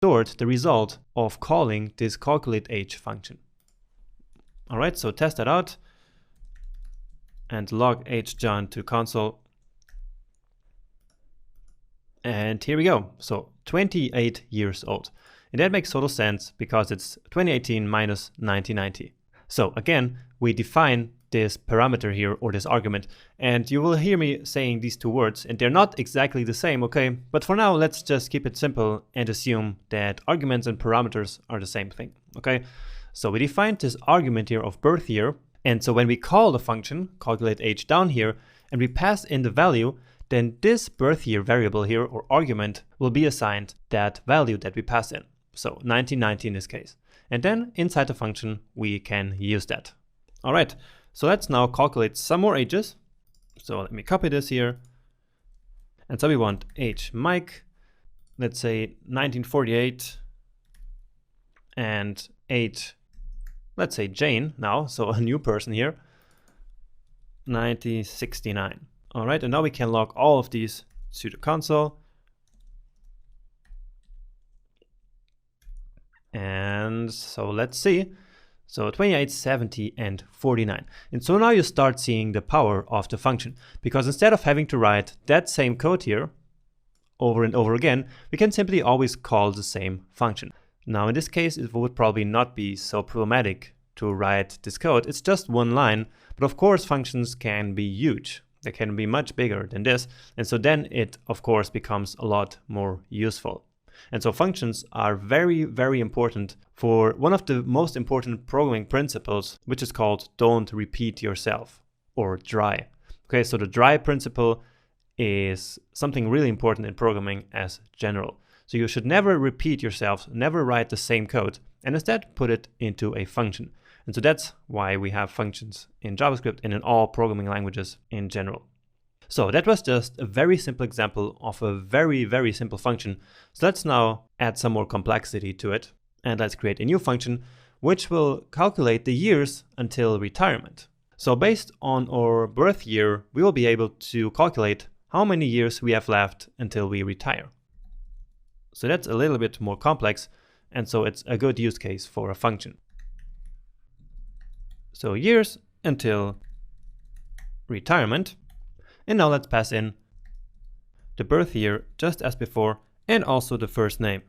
stored the result of calling this calculateAge function. All right, so test that out and log hjohn to console. And here we go. So 28 years old. And that makes total sense because it's 2018 minus 1990. So again, we define this parameter here, or this argument, and you will hear me saying these two words, and they're not exactly the same, okay? But for now, let's just keep it simple and assume that arguments and parameters are the same thing, okay? So we defined this argument here of birth year, and so when we call the function, calculateAge down here, and we pass in the value, then this birth year variable here, or argument, will be assigned that value that we pass in. So 1990 in this case. And then inside the function, we can use that. All right, so let's now calculate some more ages. So let me copy this here. And so we want age Mike, let's say 1948, and age, let's say Jane now, so a new person here, 1969. All right, and now we can log all of these to the console. And so let's see. So 28, 70, and 49. And so now you start seeing the power of the function, because instead of having to write that same code here over and over again, we can simply always call the same function. Now in this case, it would probably not be so problematic to write this code. It's just one line, but of course functions can be huge. They can be much bigger than this. And so then it, of course, becomes a lot more useful. And so functions are very, very important for one of the most important programming principles, which is called don't repeat yourself, or DRY. Okay, so the DRY principle is something really important in programming as general. So you should never repeat yourself, never write the same code, and instead put it into a function. And so that's why we have functions in JavaScript and in all programming languages in general. So that was just a very simple example of a very, very simple function. So let's now add some more complexity to it. And let's create a new function which will calculate the years until retirement. So based on our birth year, we will be able to calculate how many years we have left until we retire. So that's a little bit more complex, and so it's a good use case for a function. So years until retirement. And now let's pass in the birth year just as before, and also the first name.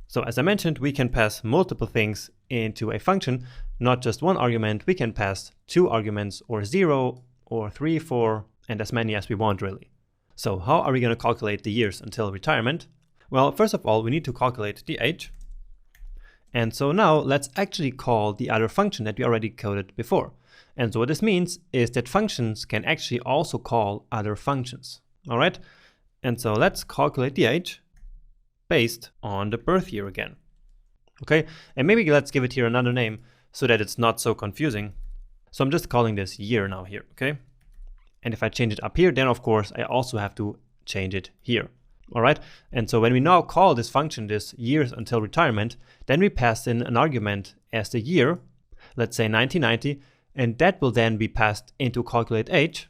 So as I mentioned, we can pass multiple things into a function, not just one argument. We can pass 2 arguments, or 0, or 3, 4, and as many as we want really. So how are we going to calculate the years until retirement? Well, first of all, we need to calculate the age. And so now let's actually call the other function that we already coded before. And so what this means is that functions can actually also call other functions. All right. And so let's calculate the age based on the birth year again. Okay. And maybe let's give it here another name so that it's not so confusing. So I'm just calling this year now here. Okay. And if I change it up here, then of course I also have to change it here. All right. And so when we now call this function, this years until retirement, then we pass in an argument as the year, let's say 1990. And that will then be passed into calculateAge,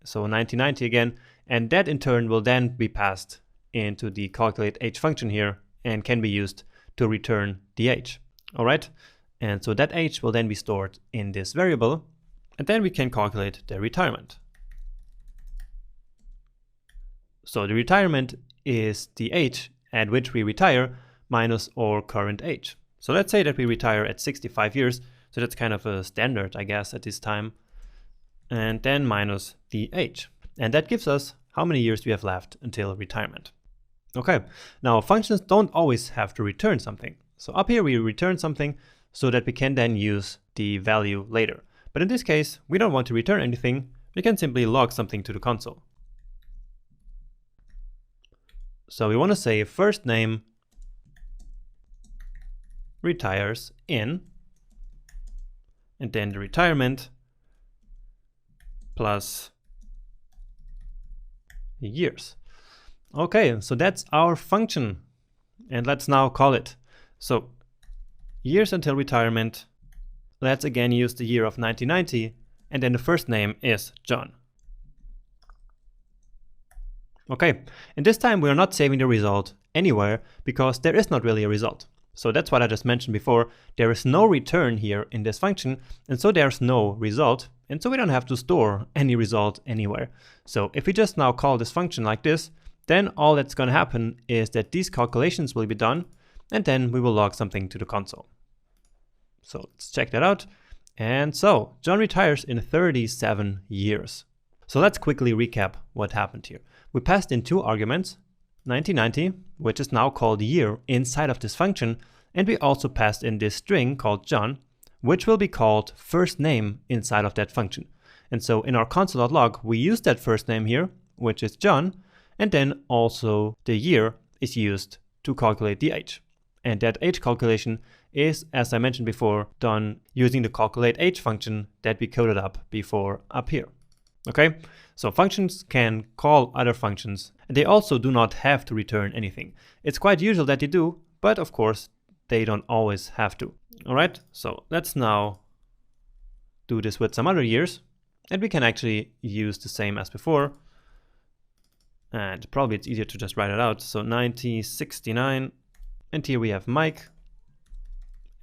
so 1990 again, and that in turn will then be passed into the calculateAge function here and can be used to return the age. All right, and so that age will then be stored in this variable, and then we can calculate the retirement. So the retirement is the age at which we retire minus our current age. So let's say that we retire at 65 years. So that's kind of a standard, I guess, at this time. And then minus the age. And that gives us how many years we have left until retirement. Okay, now functions don't always have to return something. So up here we return something so that we can then use the value later. But in this case, we don't want to return anything. We can simply log something to the console. So we want to say first name retires in, and then the retirement plus years. Okay, so that's our function. And let's now call it. So years until retirement. Let's again use the year of 1990. And then the first name is John. Okay, and this time we are not saving the result anywhere because there is not really a result. So that's what I just mentioned before. There is no return here in this function, and so there's no result, and so we don't have to store any result anywhere. So if we just now call this function like this, then all that's going to happen is that these calculations will be done, and then we will log something to the console. So let's check that out. And so John retires in 37 years. So let's quickly recap what happened here. We passed in two arguments, 1990, which is now called year inside of this function, and we also passed in this string called John, which will be called first name inside of that function. And so in our console.log, we use that first name here, which is John, and then also the year is used to calculate the age. And that age calculation is, as I mentioned before, done using the calculate age function that we coded up before up here. Okay, so functions can call other functions, and they also do not have to return anything. It's quite usual that they do, but of course they don't always have to. All right, so let's now do this with some other years, and we can actually use the same as before. And probably it's easier to just write it out. So 1969, and here we have Mike,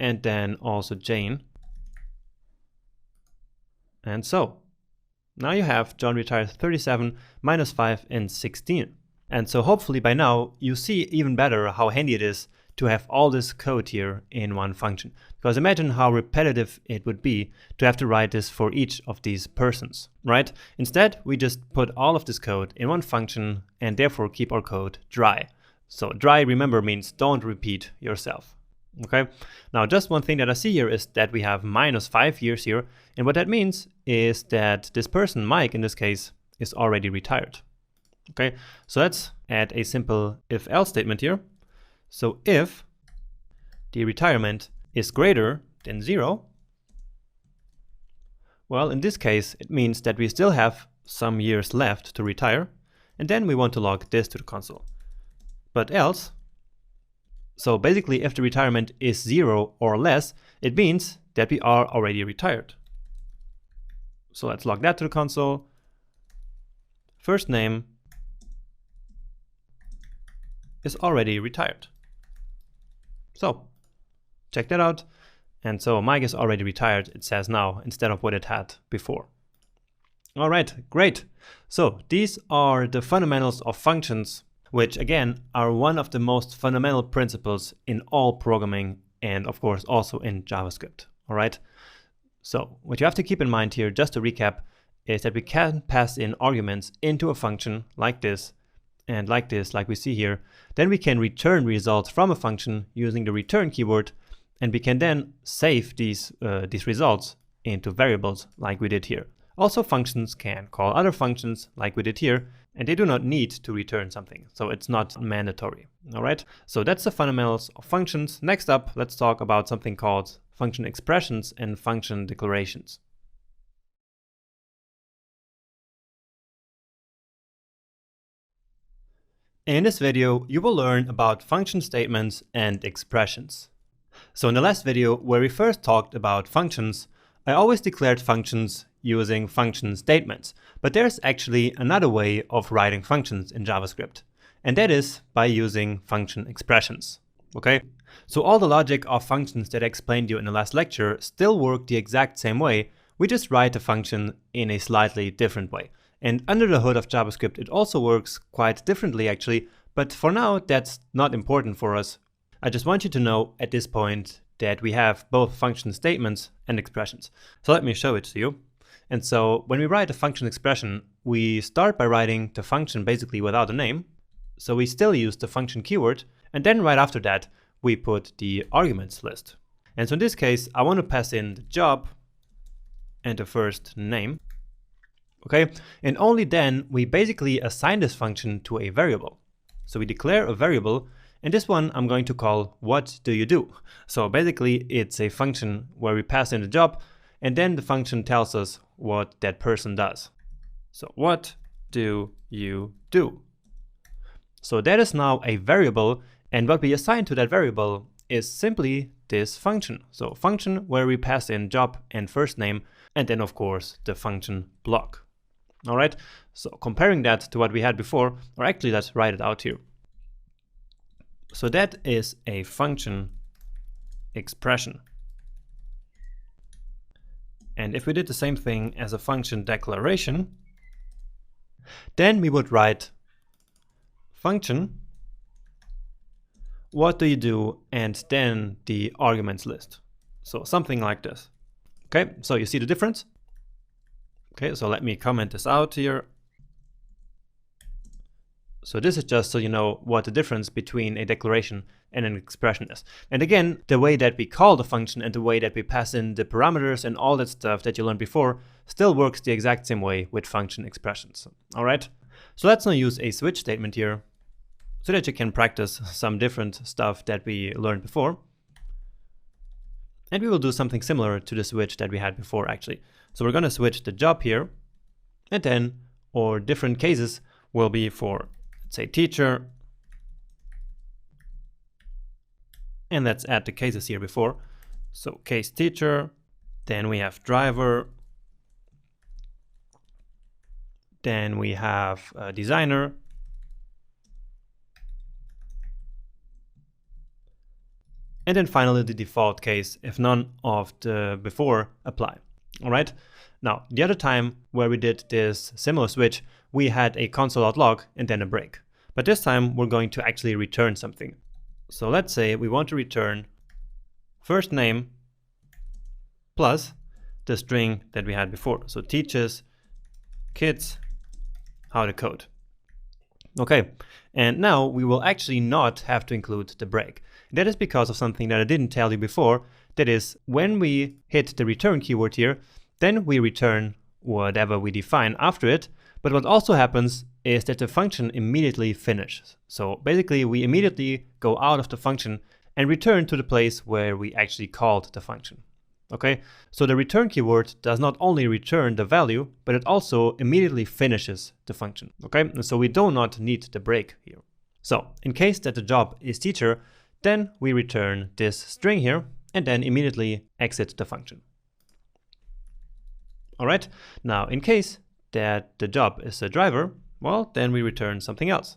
and then also Jane. And so now you have John retires 37 minus 5 and 16. And so hopefully by now you see even better how handy it is to have all this code here in one function. Because imagine how repetitive it would be to have to write this for each of these persons, right? Instead, we just put all of this code in one function and therefore keep our code dry. So dry, remember, means don't repeat yourself. Okay, now just one thing that I see here is that we have minus 5 years here, and what that means is that this person, Mike in this case, is already retired. Okay, so let's add a simple if-else statement here. So if the retirement is greater than 0, well, in this case it means that we still have some years left to retire, and then we want to log this to the console. But else, so basically if the retirement is 0 or less, it means that we are already retired. So let's log that to the console. First name is already retired. So check that out. And so Mike is already retired, it says now, instead of what it had before. All right, great. So these are the fundamentals of functions, which again are one of the most fundamental principles in all programming and of course also in JavaScript. All right. So what you have to keep in mind here, just to recap, is that we can pass in arguments into a function like this and like this, like we see here. Then we can return results from a function using the return keyword, and we can then save these results into variables like we did here. Also, functions can call other functions like we did here, and they do not need to return something, so it's not mandatory. All right, so that's the fundamentals of functions. Next up, let's talk about something called function expressions and function declarations. In this video, you will learn about function statements and expressions. So in the last video, where we first talked about functions, I always declared functions using function statements, but there's actually another way of writing functions in JavaScript, and that is by using function expressions. Okay, so all the logic of functions that I explained to you in the last lecture still work the exact same way. We just write the function in a slightly different way. And under the hood of JavaScript, it also works quite differently actually, but for now that's not important for us. I just want you to know at this point that we have both function statements and expressions. So let me show it to you. And so when we write a function expression, we start by writing the function basically without a name. So we still use the function keyword, and then right after that, we put the arguments list. And so in this case, I want to pass in the job and the first name. Okay, and only then we basically assign this function to a variable. So we declare a variable, and this one I'm going to call what do you do. So basically it's a function where we pass in the job, and then the function tells us what that person does. So what do you do? So that is now a variable, and what we assign to that variable is simply this function. So function where we pass in job and first name, and then of course the function block. All right, so comparing that to what we had before, or actually let's write it out here. So that is a function expression. And if we did the same thing as a function declaration, then we would write function, what do you do, and then the arguments list. So something like this. Okay, so you see the difference? Okay, so let me comment this out here. So this is just so you know what the difference between a declaration and an expression is. And again, the way that we call the function and the way that we pass in the parameters and all that stuff that you learned before still works the exact same way with function expressions. All right, so let's now use a switch statement here so that you can practice some different stuff that we learned before. And we will do something similar to the switch that we had before actually. So we're going to switch the job here, and then our different cases will be for, let's say, teacher, and let's add the cases here before. So case teacher, then we have driver, then we have designer, and then finally the default case if none of the before apply. All right. Now the other time where we did this similar switch, we had a console.log and then a break. But this time we're going to actually return something. So let's say we want to return first name plus the string that we had before. So teaches kids how to code. Okay, and now we will actually not have to include the break. That is because of something that I didn't tell you before. That is, when we hit the return keyword here, then we return whatever we define after it. But what also happens is that the function immediately finishes. So basically, we immediately go out of the function and return to the place where we actually called the function. Okay, so the return keyword does not only return the value, but it also immediately finishes the function. Okay, and so we do not need the break here. So in case that the job is teacher, then we return this string here and then immediately exit the function. All right, now in case that the job is a driver, well, then we return something else.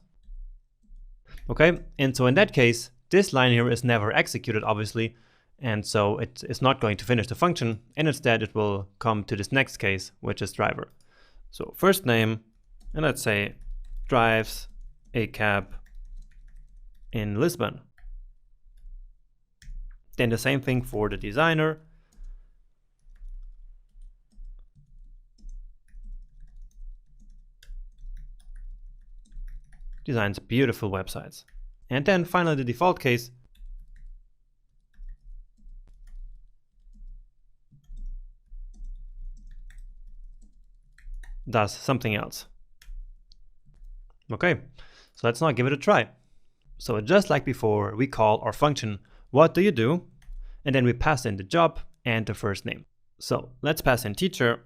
Okay, and so in that case, this line here is never executed, obviously, and so it's not going to finish the function, and instead it will come to this next case, which is driver. So first name, and let's say drives a cab in Lisbon. Then the same thing for the designer. Designs beautiful websites. And then finally the default case. Does something else. Okay, so let's now give it a try. So just like before, we call our function, what do you do? And then we pass in the job and the first name. So let's pass in teacher.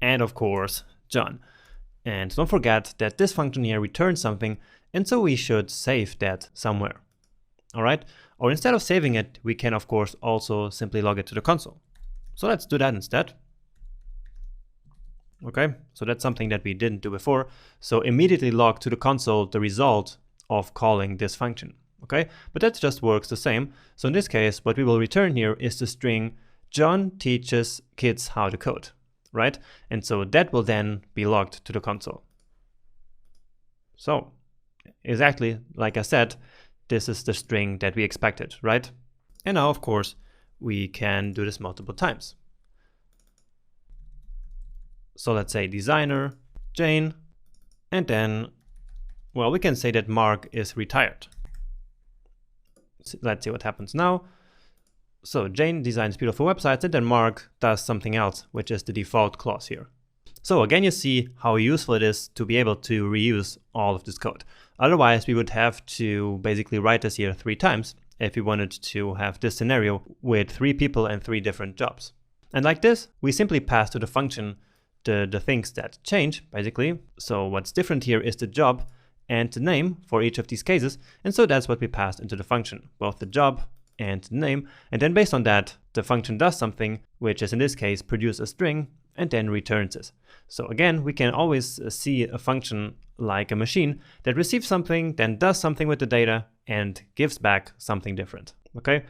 And of course, John. And don't forget that this function here returns something, and so we should save that somewhere. All right, or instead of saving it, we can of course also simply log it to the console. So let's do that instead. Okay, so that's something that we didn't do before. So immediately log to the console the result of calling this function. Okay, but that just works the same. So in this case, what we will return here is the string John teaches kids how to code, right? And so that will then be logged to the console. So exactly like I said, this is the string that we expected, right? And now, of course, we can do this multiple times. So let's say designer, Jane, and then, well, we can say that Mark is retired. Let's see what happens now. So Jane designs beautiful websites, and then Mark does something else, which is the default clause here. So again, you see how useful it is to be able to reuse all of this code. Otherwise, we would have to basically write this here 3 times if we wanted to have this scenario with 3 people and 3 different jobs. And like this, we simply pass to the function the things that change, basically. So what's different here is the job and the name for each of these cases. And so that's what we passed into the function, both the job and the name. And then based on that, the function does something, which is in this case, produce a string. and then returns this. So again, we can always see a function like a machine that receives something, then does something with the data and gives back something different. Okay,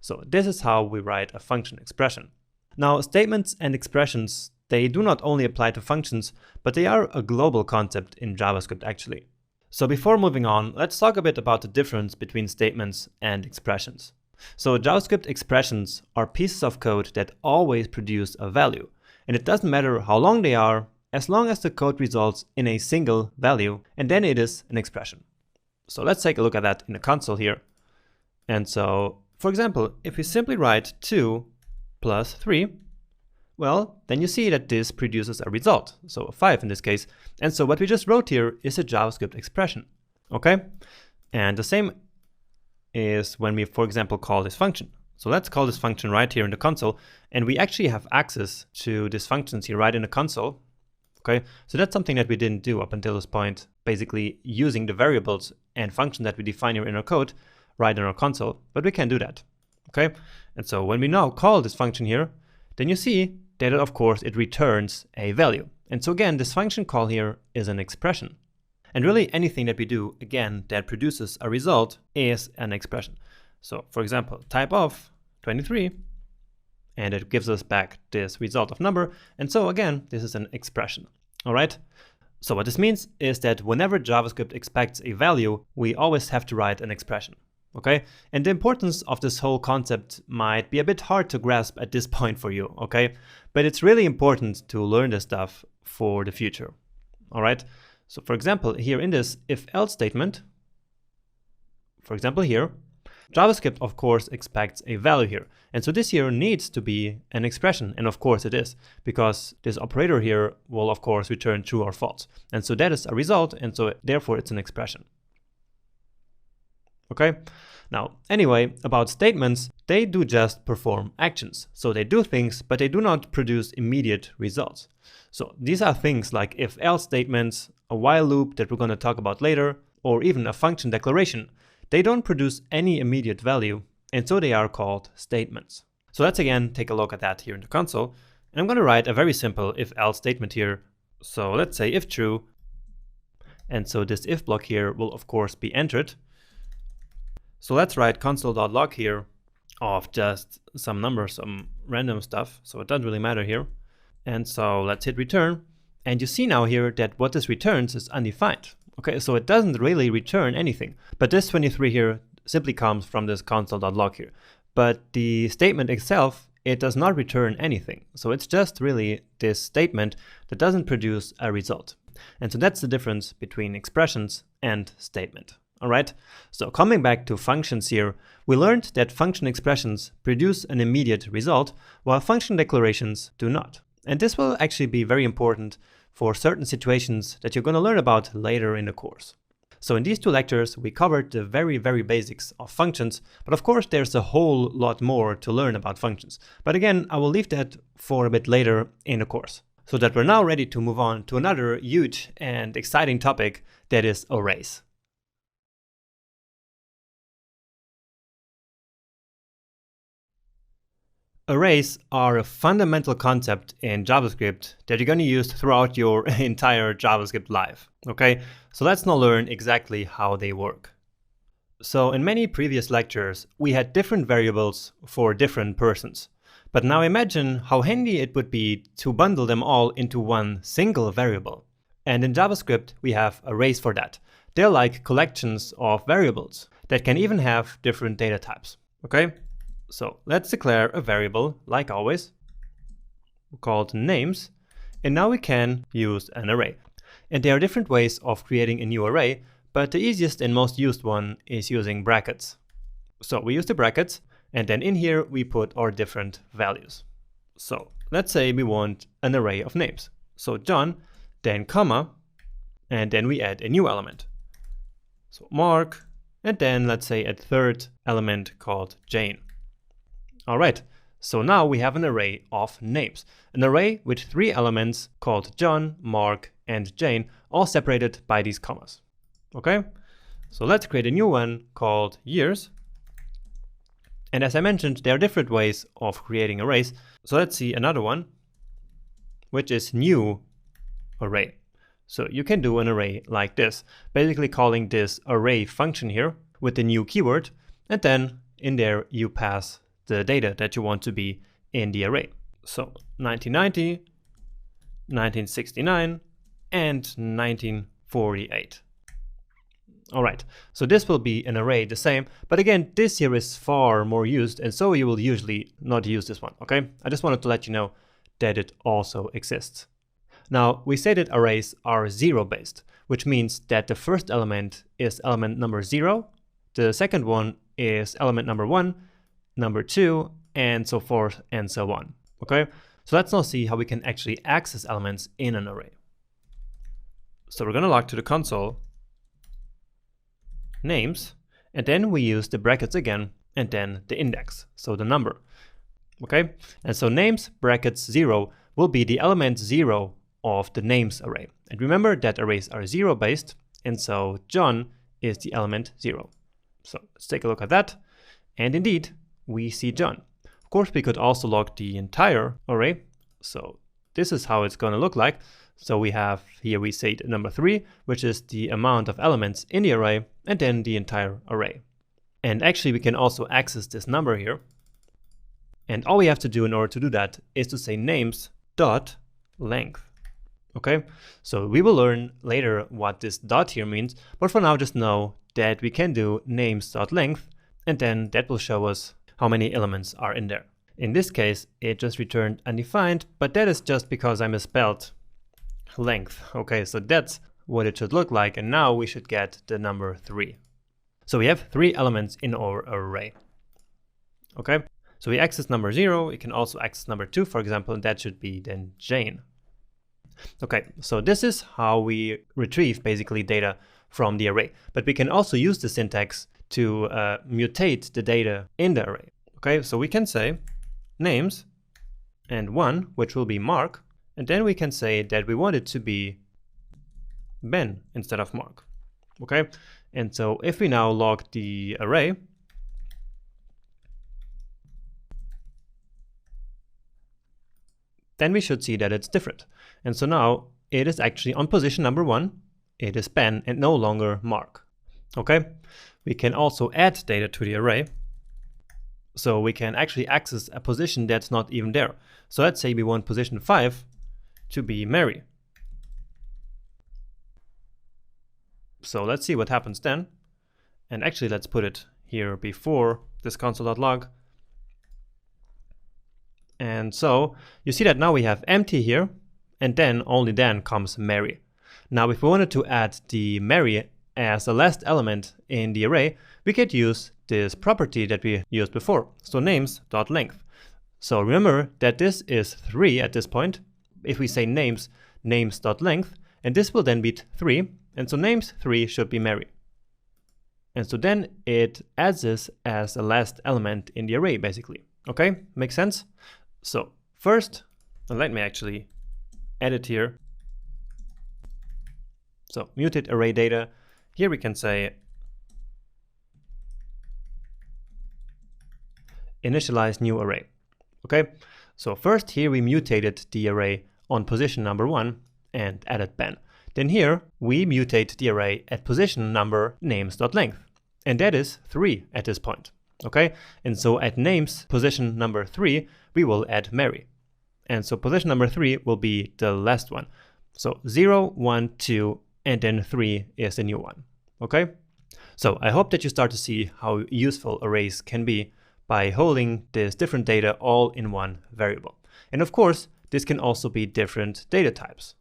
so this is how we write a function expression. Now, statements and expressions, they do not only apply to functions, but they are a global concept in JavaScript actually. So before moving on, let's talk a bit about the difference between statements and expressions. So JavaScript expressions are pieces of code that always produce a value, and it doesn't matter how long they are, as long as the code results in a single value, and then it is an expression. So let's take a look at that in the console here. And so, for example, if we simply write 2 plus 3, well, then you see that this produces a result, so a 5 in this case. And so what we just wrote here is a JavaScript expression, okay? And the same is when we, for example, call this function. So let's call this function right here in the console, and we actually have access to these functions here right in the console. Okay, so that's something that we didn't do up until this point, basically using the variables and functions that we define here in our code right in our console, but we can do that. Okay, and so when we now call this function here, then you see that of course it returns a value. And so again, this function call here is an expression. And really anything that we do, again, that produces a result is an expression. So for example, type of 23, and it gives us back this result of number. And so again, this is an expression. All right. So what this means is that whenever JavaScript expects a value, we always have to write an expression. Okay. And the importance of this whole concept might be a bit hard to grasp at this point for you. Okay. But it's really important to learn this stuff for the future. All right. So for example, here in this if-else statement, for example here, JavaScript, of course, expects a value here. And so this here needs to be an expression. And of course it is, because this operator here will, of course, return true or false. And so that is a result. And so therefore it's an expression. Okay. Now, anyway, about statements, they do just perform actions. So they do things, but they do not produce immediate results. So these are things like if-else statements, a while loop that we're going to talk about later, or even a function declaration. They don't produce any immediate value, and so they are called statements. So let's again take a look at that here in the console. And I'm going to write a very simple if-else statement here. So let's say if true, and so this if block here will of course be entered. So let's write console.log here of just some numbers, some random stuff, so it doesn't really matter here. And so let's hit return, and you see now here that what this returns is undefined. Okay, so it doesn't really return anything, but this 23 here simply comes from this console.log here. But the statement itself, it does not return anything. So it's just really this statement that doesn't produce a result. And so that's the difference between expressions and statement. All right, so coming back to functions here, we learned that function expressions produce an immediate result, while function declarations do not. And this will actually be very important for certain situations that you're going to learn about later in the course. So in these two lectures, we covered the very basics of functions, but of course there's a whole lot more to learn about functions. But again, I will leave that for a bit later in the course, so that we're now ready to move on to another huge and exciting topic, that is arrays. Arrays are a fundamental concept in JavaScript that you're going to use throughout your entire JavaScript life. Okay, so let's now learn exactly how they work. So in many previous lectures, we had different variables for different persons. But now imagine how handy it would be to bundle them all into one single variable. And in JavaScript, we have arrays for that. They're like collections of variables that can even have different data types. Okay? So let's declare a variable, like always, called names, and now we can use an array. And there are different ways of creating a new array, but the easiest and most used one is using brackets. So we use the brackets, and then in here we put our different values. So let's say we want an array of names. So John, then comma, and then we add a new element. So Mark, and then let's say a third element called Jane. All right, so now we have an array of names, an array with 3 elements called John, Mark, and Jane, all separated by these commas. Okay, so let's create a new one called years. And as I mentioned, there are different ways of creating arrays. So let's see another one, which is new array. So you can do an array like this, basically calling this array function here with the new keyword, and then in there you pass the data that you want to be in the array. So 1990, 1969, and 1948. All right, so this will be an array the same, but again, this here is far more used, and so you will usually not use this one, okay? I just wanted to let you know that it also exists. Now, we say that arrays are zero-based, which means that the first element is element number 0, the second one is element number 1, number 2, and so forth and so on, okay? So let's now see how we can actually access elements in an array. So we're gonna log to the console, names, and then we use the brackets again, and then the index, so the number, okay? And so names brackets 0 will be the element 0 of the names array. And remember that arrays are zero-based, and so John is the element 0. So let's take a look at that, and indeed, we see John. Of course, we could also log the entire array, so this is how it's gonna look like. So we have here, we say number 3, which is the amount of elements in the array, and then the entire array. And actually, we can also access this number here. And all we have to do in order to do that is to say names dot length. Okay, so we will learn later what this dot here means, but for now just know that we can do names dot length, and then that will show us how many elements are in there. In this case, it just returned undefined, but that is just because I misspelled length. Okay, so that's what it should look like, and now we should get the number 3. So we have 3 elements in our array. Okay, so we access number 0, we can also access number 2, for example, and that should be then Jane. Okay, so this is how we retrieve basically data from the array, but we can also use the syntax to mutate the data in the array. Okay, so we can say names and 1, which will be Mark, and then we can say that we want it to be Ben instead of Mark. Okay, and so if we now log the array, then we should see that it's different. And so now it is actually on position number 1, it is Ben and no longer Mark. Okay, we can also add data to the array. So we can actually access a position that's not even there. So let's say we want position 5 to be Mary. So let's see what happens then. And actually let's put it here before this console.log. And so you see that now we have empty here, and then only then comes Mary. Now if we wanted to add the Mary as the last element in the array, we could use this property that we used before, so names.length. So remember that this is 3 at this point. If we say names.length, and this will then be 3, and so names 3 should be Mary. And so then it adds this as a last element in the array, basically. Okay, makes sense? So first, let me actually edit here. So muted array data. Here we can say initialize new array. Okay, so first here we mutated the array on position number 1 and added Ben. Then here we mutate the array at position number names.length, and that is 3 at this point. Okay, and so at names position number 3 we will add Mary, and so position number 3 will be the last one. So 0, 1, 2, and then 3 is the new one. Okay, so I hope that you start to see how useful arrays can be by holding this different data all in one variable. And of course, this can also be different data types.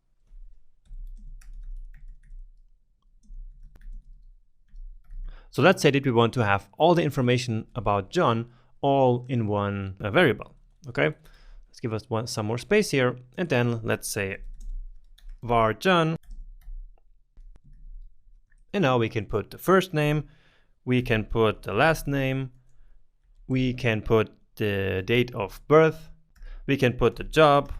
So let's say that we want to have all the information about John all in one variable. Okay, let's give us some more space here, and then let's say var John. And now we can put the first name, we can put the last name, we can put the date of birth, we can put the job,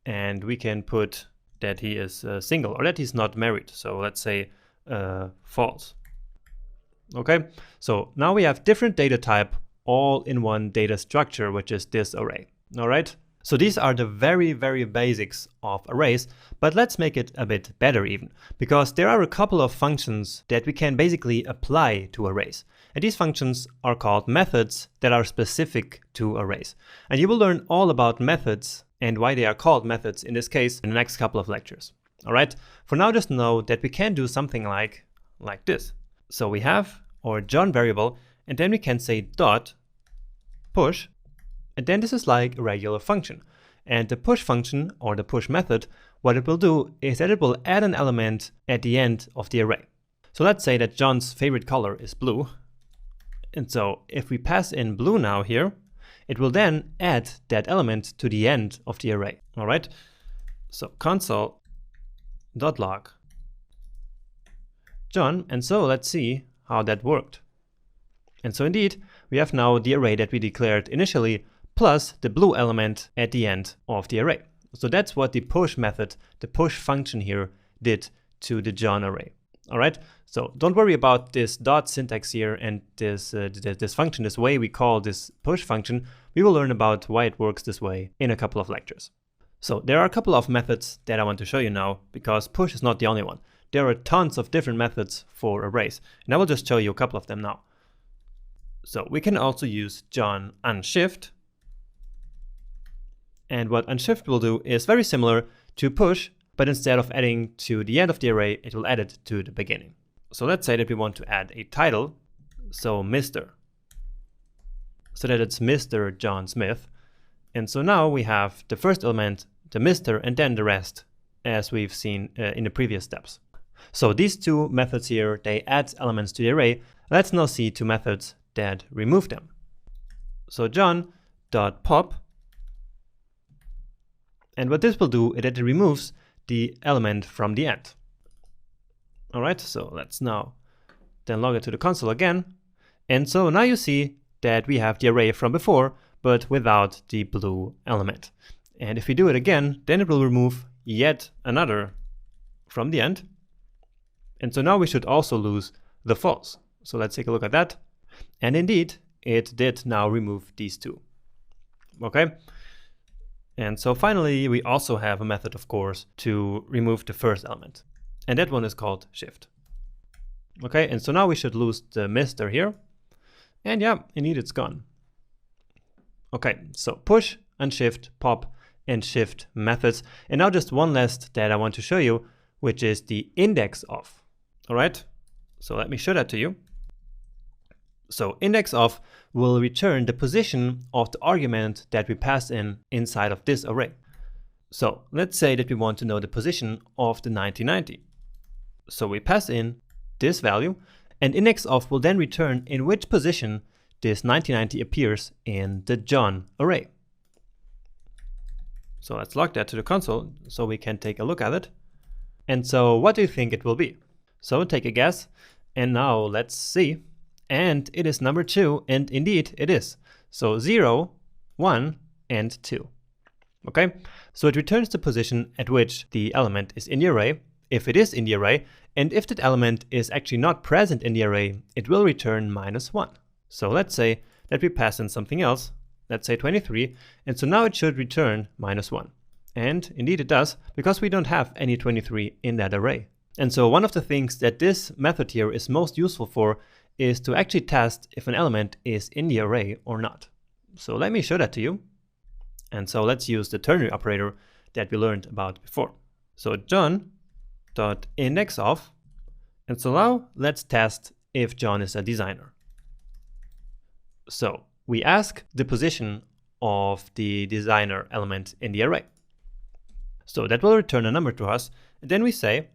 and we can put that he is single or that he's not married. So let's say false. Okay, so now we have different data type all in one data structure, which is this array. All right, So these are the very, very basics of arrays, but let's make it a bit better even, because there are a couple of functions that we can basically apply to arrays. And these functions are called methods that are specific to arrays. And you will learn all about methods and why they are called methods in this case in the next couple of lectures. All right, for now just know that we can do something like this. So we have our John variable, and then we can say dot push, and then this is like a regular function. And the push function, or the push method, what it will do is that it will add an element at the end of the array. So let's say that John's favorite color is blue. And so if we pass in blue now here, it will then add that element to the end of the array. All right, so console.log John, and so let's see how that worked. And so indeed, we have now the array that we declared initially, plus the blue element at the end of the array. So that's what the push method, the push function here, did to the John array. All right, so don't worry about this dot syntax here and this function, this way we call this push function. We will learn about why it works this way in a couple of lectures. So there are a couple of methods that I want to show you now, because push is not the only one. There are tons of different methods for arrays, and I will just show you a couple of them now. So we can also use John unshift. And what unshift will do is very similar to push, but instead of adding to the end of the array, it will add it to the beginning. So let's say that we want to add a title, so Mr., so that it's Mr. John Smith. And so now we have the first element, the Mr., and then the rest, as we've seen in the previous steps. So these two methods here, they add elements to the array. Let's now see two methods that remove them. So John.pop, and what this will do is that it removes the element from the end. All right, so let's now then log it to the console again. And so now you see that we have the array from before, but without the blue element. And if we do it again, then it will remove yet another from the end. And so now we should also lose the false. So let's take a look at that. And indeed, it did now remove these two. Okay. And so finally, we also have a method, of course, to remove the first element. And that one is called shift. Okay, and so now we should lose the Mr. here. And yeah, indeed, it's gone. Okay, so push, unshift, pop, and shift methods. And now just one last that I want to show you, which is the index of. All right, so let me show that to you. So index of will return the position of the argument that we pass in inside of this array. So let's say that we want to know the position of the 1990. So we pass in this value, and index of will then return in which position this 1990 appears in the John array. So let's log that to the console so we can take a look at it. And so what do you think it will be? So take a guess, and now let's see. And it is number 2, and indeed it is. So 0, 1, and 2. Okay, so it returns the position at which the element is in the array, if it is in the array, and if that element is actually not present in the array, it will return -1. So let's say that we pass in something else, let's say 23, and so now it should return -1. And indeed it does, because we don't have any 23 in that array. And so one of the things that this method here is most useful for is to actually test if an element is in the array or not. So let me show that to you. And so let's use the ternary operator that we learned about before. So John.indexOf, and so now let's test if John is a designer. So we ask the position of the designer element in the array. So that will return a number to us. And then we say,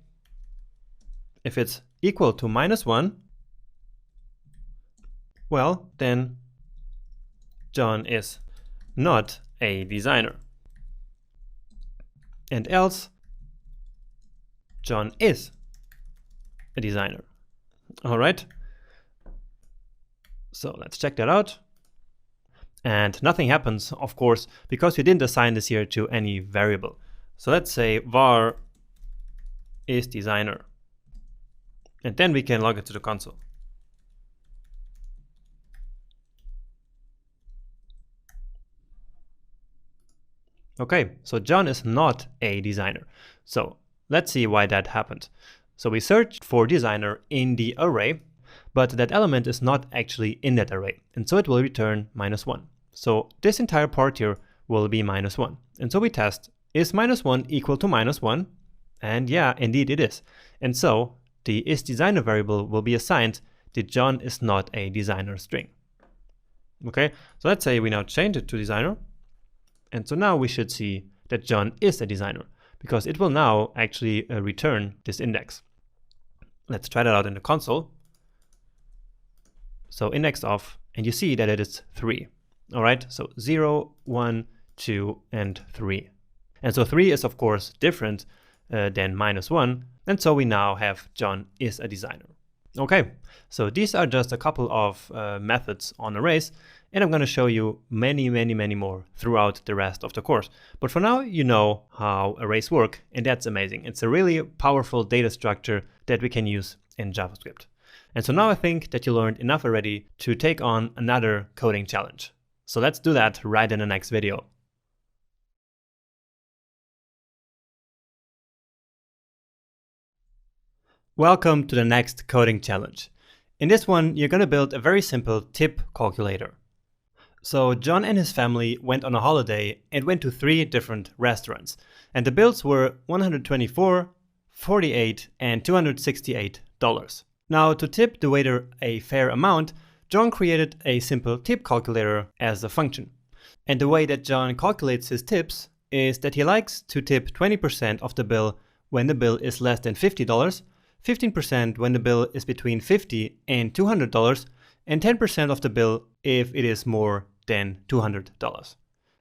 if it's equal to -1, well, then John is not a designer. And else, John is a designer. All right. So let's check that out. And nothing happens, of course, because we didn't assign this here to any variable. So let's say var is designer. And then we can log it to the console. Okay, so John is not a designer. So let's see why that happened. So we searched for designer in the array, but that element is not actually in that array. And so it will return -1. So this entire part here will be -1. And so we test, is -1 equal to -1? And yeah, indeed it is. And so the isDesigner variable will be assigned the John is not a designer string. Okay, so let's say we now change it to designer. And so now we should see that John is a designer, because it will now actually return this index. Let's try that out in the console. So index of, and you see that it is 3. All right, so 0, 1, 2, and 3. And so 3 is of course different than -1. And so we now have John is a designer. Okay, so these are just a couple of methods on arrays, and I'm going to show you many more throughout the rest of the course. But for now, you know how arrays work, and that's amazing. It's a really powerful data structure that we can use in JavaScript. And so now I think that you learned enough already to take on another coding challenge. So let's do that right in the next video. Welcome to the next coding challenge. In this one, you're going to build a very simple tip calculator. So John and his family went on a holiday and went to 3 different restaurants. And the bills were $124, $48, and $268. Now, to tip the waiter a fair amount, John created a simple tip calculator as a function. And the way that John calculates his tips is that he likes to tip 20% of the bill when the bill is less than $50, 15% when the bill is between $50 and $200, and 10% of the bill if it is more than $200.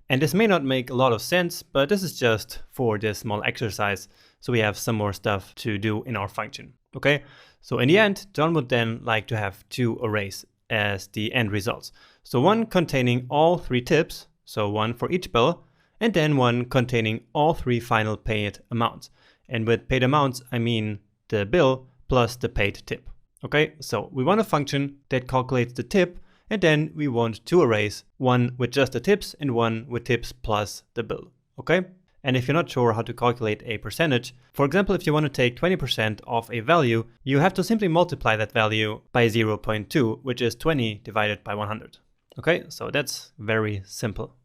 And this may not make a lot of sense, but this is just for this small exercise, so we have some more stuff to do in our function. Okay, so in the end, John would then like to have 2 arrays as the end results. So one containing all 3 tips, so one for each bill, and then one containing all 3 final paid amounts. And with paid amounts, I mean the bill plus the paid tip. Okay, so we want a function that calculates the tip, and then we want 2 arrays, one with just the tips and one with tips plus the bill. Okay, and if you're not sure how to calculate a percentage, for example, if you want to take 20% of a value, you have to simply multiply that value by 0.2, which is 20 divided by 100. Okay, so that's very simple.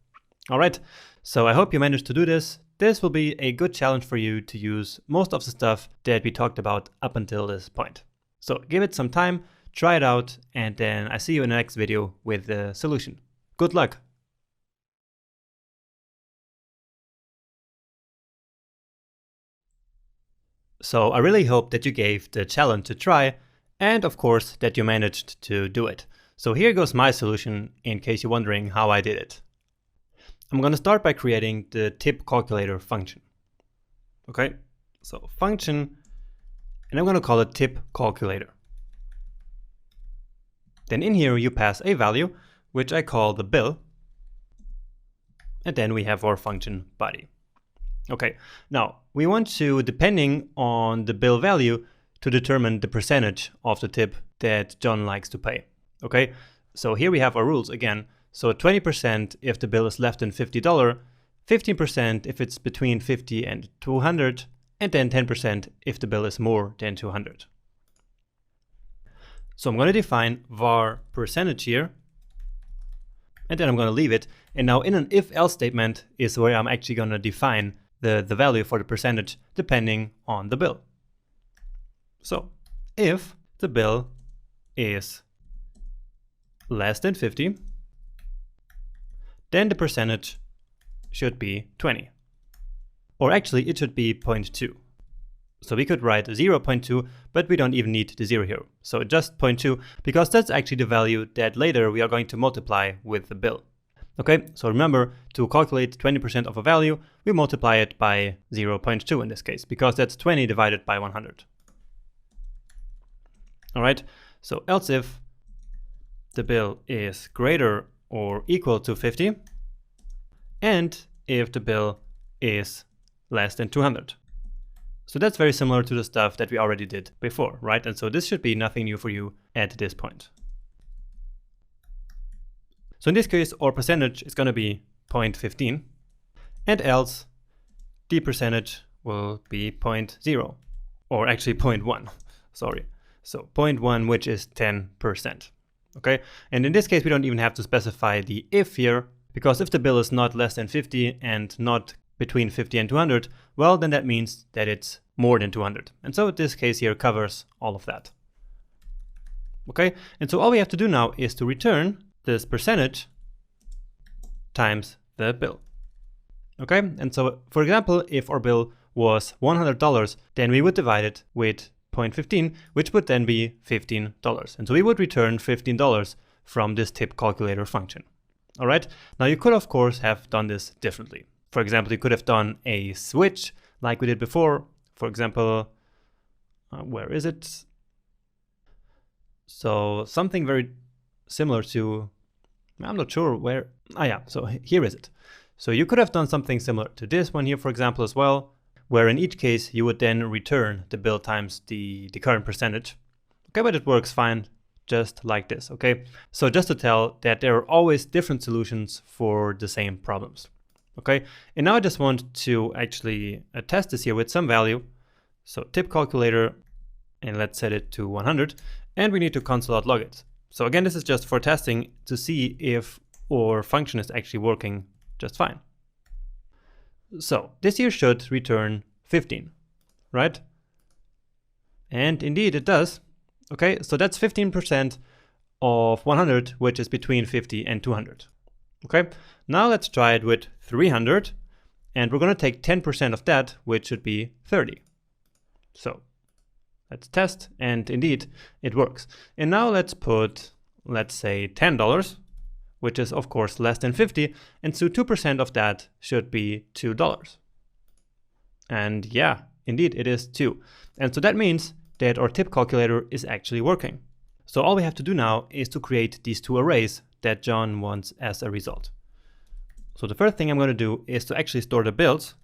All right, so I hope you managed to do this. This will be a good challenge for you to use most of the stuff that we talked about up until this point. So give it some time, try it out, and then I see you in the next video with the solution. Good luck! So I really hope that you gave the challenge a try, and of course that you managed to do it. So here goes my solution in case you're wondering how I did it. I'm going to start by creating the tip calculator function. Okay, so function, and I'm going to call it tip calculator. Then in here you pass a value, which I call the bill, and then we have our function body. Okay, now we want to, depending on the bill value, to determine the percentage of the tip that John likes to pay. Okay, so here we have our rules again. So 20% if the bill is less than $50, 15% if it's between $50 and $200, and then 10% if the bill is more than $200. So I'm going to define var percentage here, and then I'm going to leave it. And now in an if-else statement is where I'm actually going to define the value for the percentage depending on the bill. So if the bill is less than 50, then the percentage should be 20. Or actually it should be 0.2. So we could write 0.2, but we don't even need the 0 here. So just 0.2, because that's actually the value that later we are going to multiply with the bill. Okay, so remember, to calculate 20% of a value, we multiply it by 0.2 in this case, because that's 20 divided by 100. All right, so else if the bill is greater or equal to 50, and if the bill is less than 200. So that's very similar to the stuff that we already did before, right? And so this should be nothing new for you at this point. So in this case, our percentage is going to be 0.15. and else the percentage will be 0.0, or actually 0.1, sorry. So 0.1, which is 10%, okay? And in this case, we don't even have to specify the if here, because if the bill is not less than 50 and not between 50 and 200, well, then that means that it's more than 200. And so this case here covers all of that. Okay, and so all we have to do now is to return this percentage times the bill. Okay, and so for example, if our bill was $100, then we would divide it with 0.15, which would then be $15. And so we would return $15 from this tip calculator function. All right, now you could of course have done this differently. For example, you could have done a switch like we did before. For example, where is it? So something very similar to, I'm not sure where, yeah, so here is it. So you could have done something similar to this one here, for example, as well, where in each case you would then return the bill times the current percentage. Okay, but it works fine just like this, okay? So just to tell that there are always different solutions for the same problems, okay? And now I just want to actually test this here with some value. So tip calculator, and let's set it to 100, and we need to console.log it. So again, this is just for testing to see if our function is actually working just fine. So this here should return 15, right? And indeed it does. Okay, so that's 15% of 100, which is between 50 and 200. Okay, now let's try it with 300, and we're going to take 10% of that, which should be 30. So let's test, and indeed it works. And now let's put, let's say $10, which is of course less than 50, and so 2% of that should be $2. And yeah, indeed it is 2. And so that means that our tip calculator is actually working. So all we have to do now is to create these two arrays that John wants as a result. So the first thing I'm going to do is to actually store the bills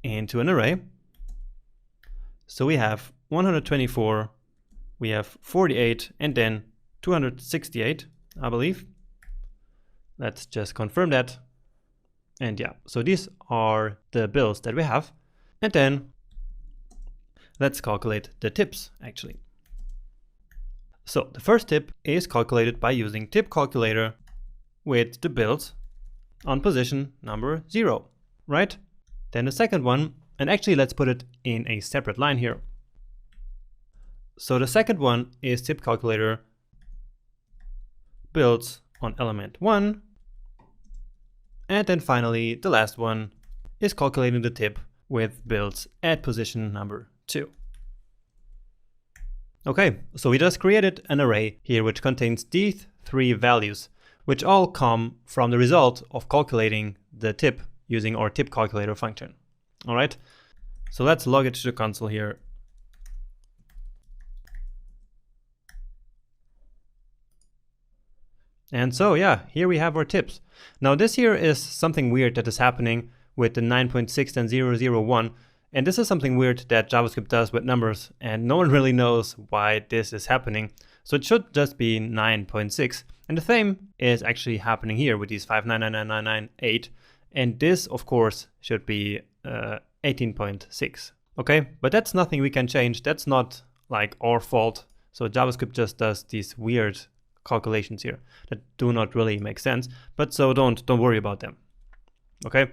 into an array. So we have 124, we have 48, and then 268, I believe. Let's just confirm that. And yeah, so these are the bills that we have. And then let's calculate the tips actually. So the first tip is calculated by using tip calculator with the bills on position number 0, right? Then the second one, and actually let's put it in a separate line here. So the second one is tip calculator bills on element 1. And then finally, the last one is calculating the tip with bills at position number 2. Okay, so we just created an array here which contains these 3 values, which all come from the result of calculating the tip using our tip calculator function. All right, so let's log it to the console here. And so yeah, here we have our tips. Now this here is something weird that is happening with the 9.6 and 001. And this is something weird that JavaScript does with numbers, and no one really knows why this is happening. So it should just be 9.6. And the same is actually happening here with these 5999998. And this, of course, should be 18.6. Okay, but that's nothing we can change. That's not like our fault. So JavaScript just does these weird calculations here that do not really make sense. But so don't worry about them. Okay.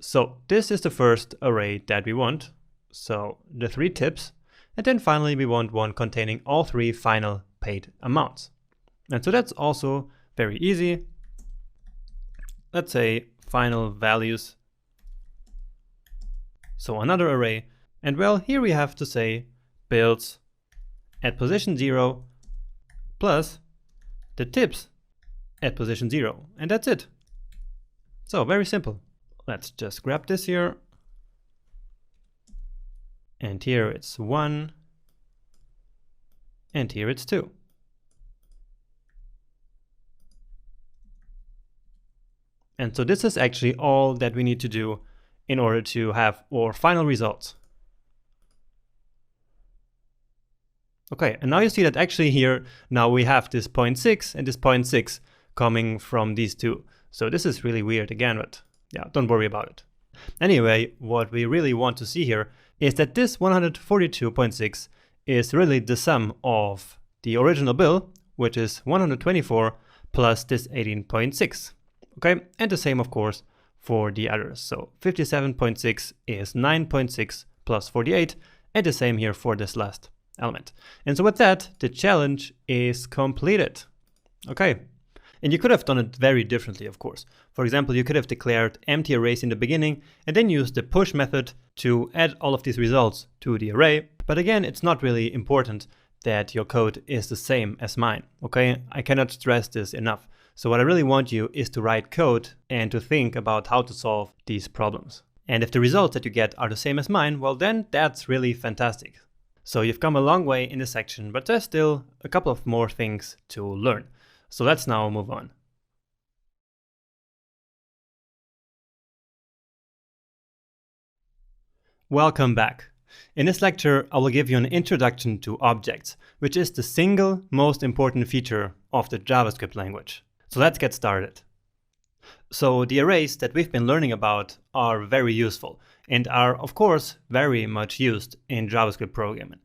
So this is the first array that we want. So the 3 tips, and then finally we want one containing all 3 final paid amounts. And so that's also very easy. Let's say final values. So another array, and well, here we have to say bills at position 0 plus the tips at position 0, and that's it. So very simple. Let's just grab this here. And here it's 1. And here it's 2. And so this is actually all that we need to do in order to have our final results. Okay, and now you see that actually here, now we have this 0.6 and this 0.6 coming from these two. So this is really weird again, but yeah, don't worry about it. Anyway, what we really want to see here is that this 142.6 is really the sum of the original bill, which is 124, plus this 18.6. Okay, and the same, of course, for the others. So 57.6 is 9.6 plus 48, and the same here for this last element. And so with that, the challenge is completed. Okay, and you could have done it very differently, of course. For example, you could have declared empty arrays in the beginning and then used the push method to add all of these results to the array. But again, it's not really important that your code is the same as mine, okay? I cannot stress this enough. So what I really want you is to write code and to think about how to solve these problems. And if the results that you get are the same as mine, well then that's really fantastic. So you've come a long way in this section, but there's still a couple of more things to learn. So let's now move on. Welcome back. In this lecture, I will give you an introduction to objects, which is the single most important feature of the JavaScript language. So let's get started. So the arrays that we've been learning about are very useful and are, of course, very much used in JavaScript programming.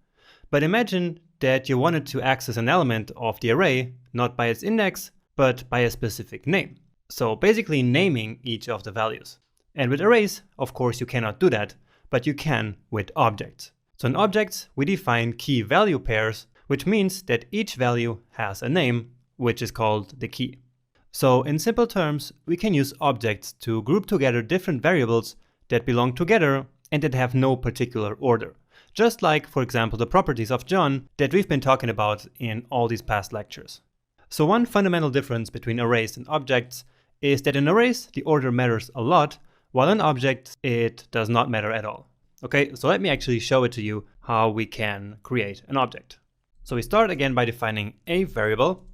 But imagine that you wanted to access an element of the array, not by its index, but by a specific name. So basically naming each of the values. And with arrays, of course, you cannot do that, but you can with objects. So in objects, we define key value pairs, which means that each value has a name, which is called the key. So in simple terms, we can use objects to group together different variables that belong together and that have no particular order. Just like, for example, the properties of John that we've been talking about in all these past lectures. So one fundamental difference between arrays and objects is that in arrays, the order matters a lot, while in objects, it does not matter at all. Okay, so let me actually show it to you how we can create an object. So we start again by defining a variable.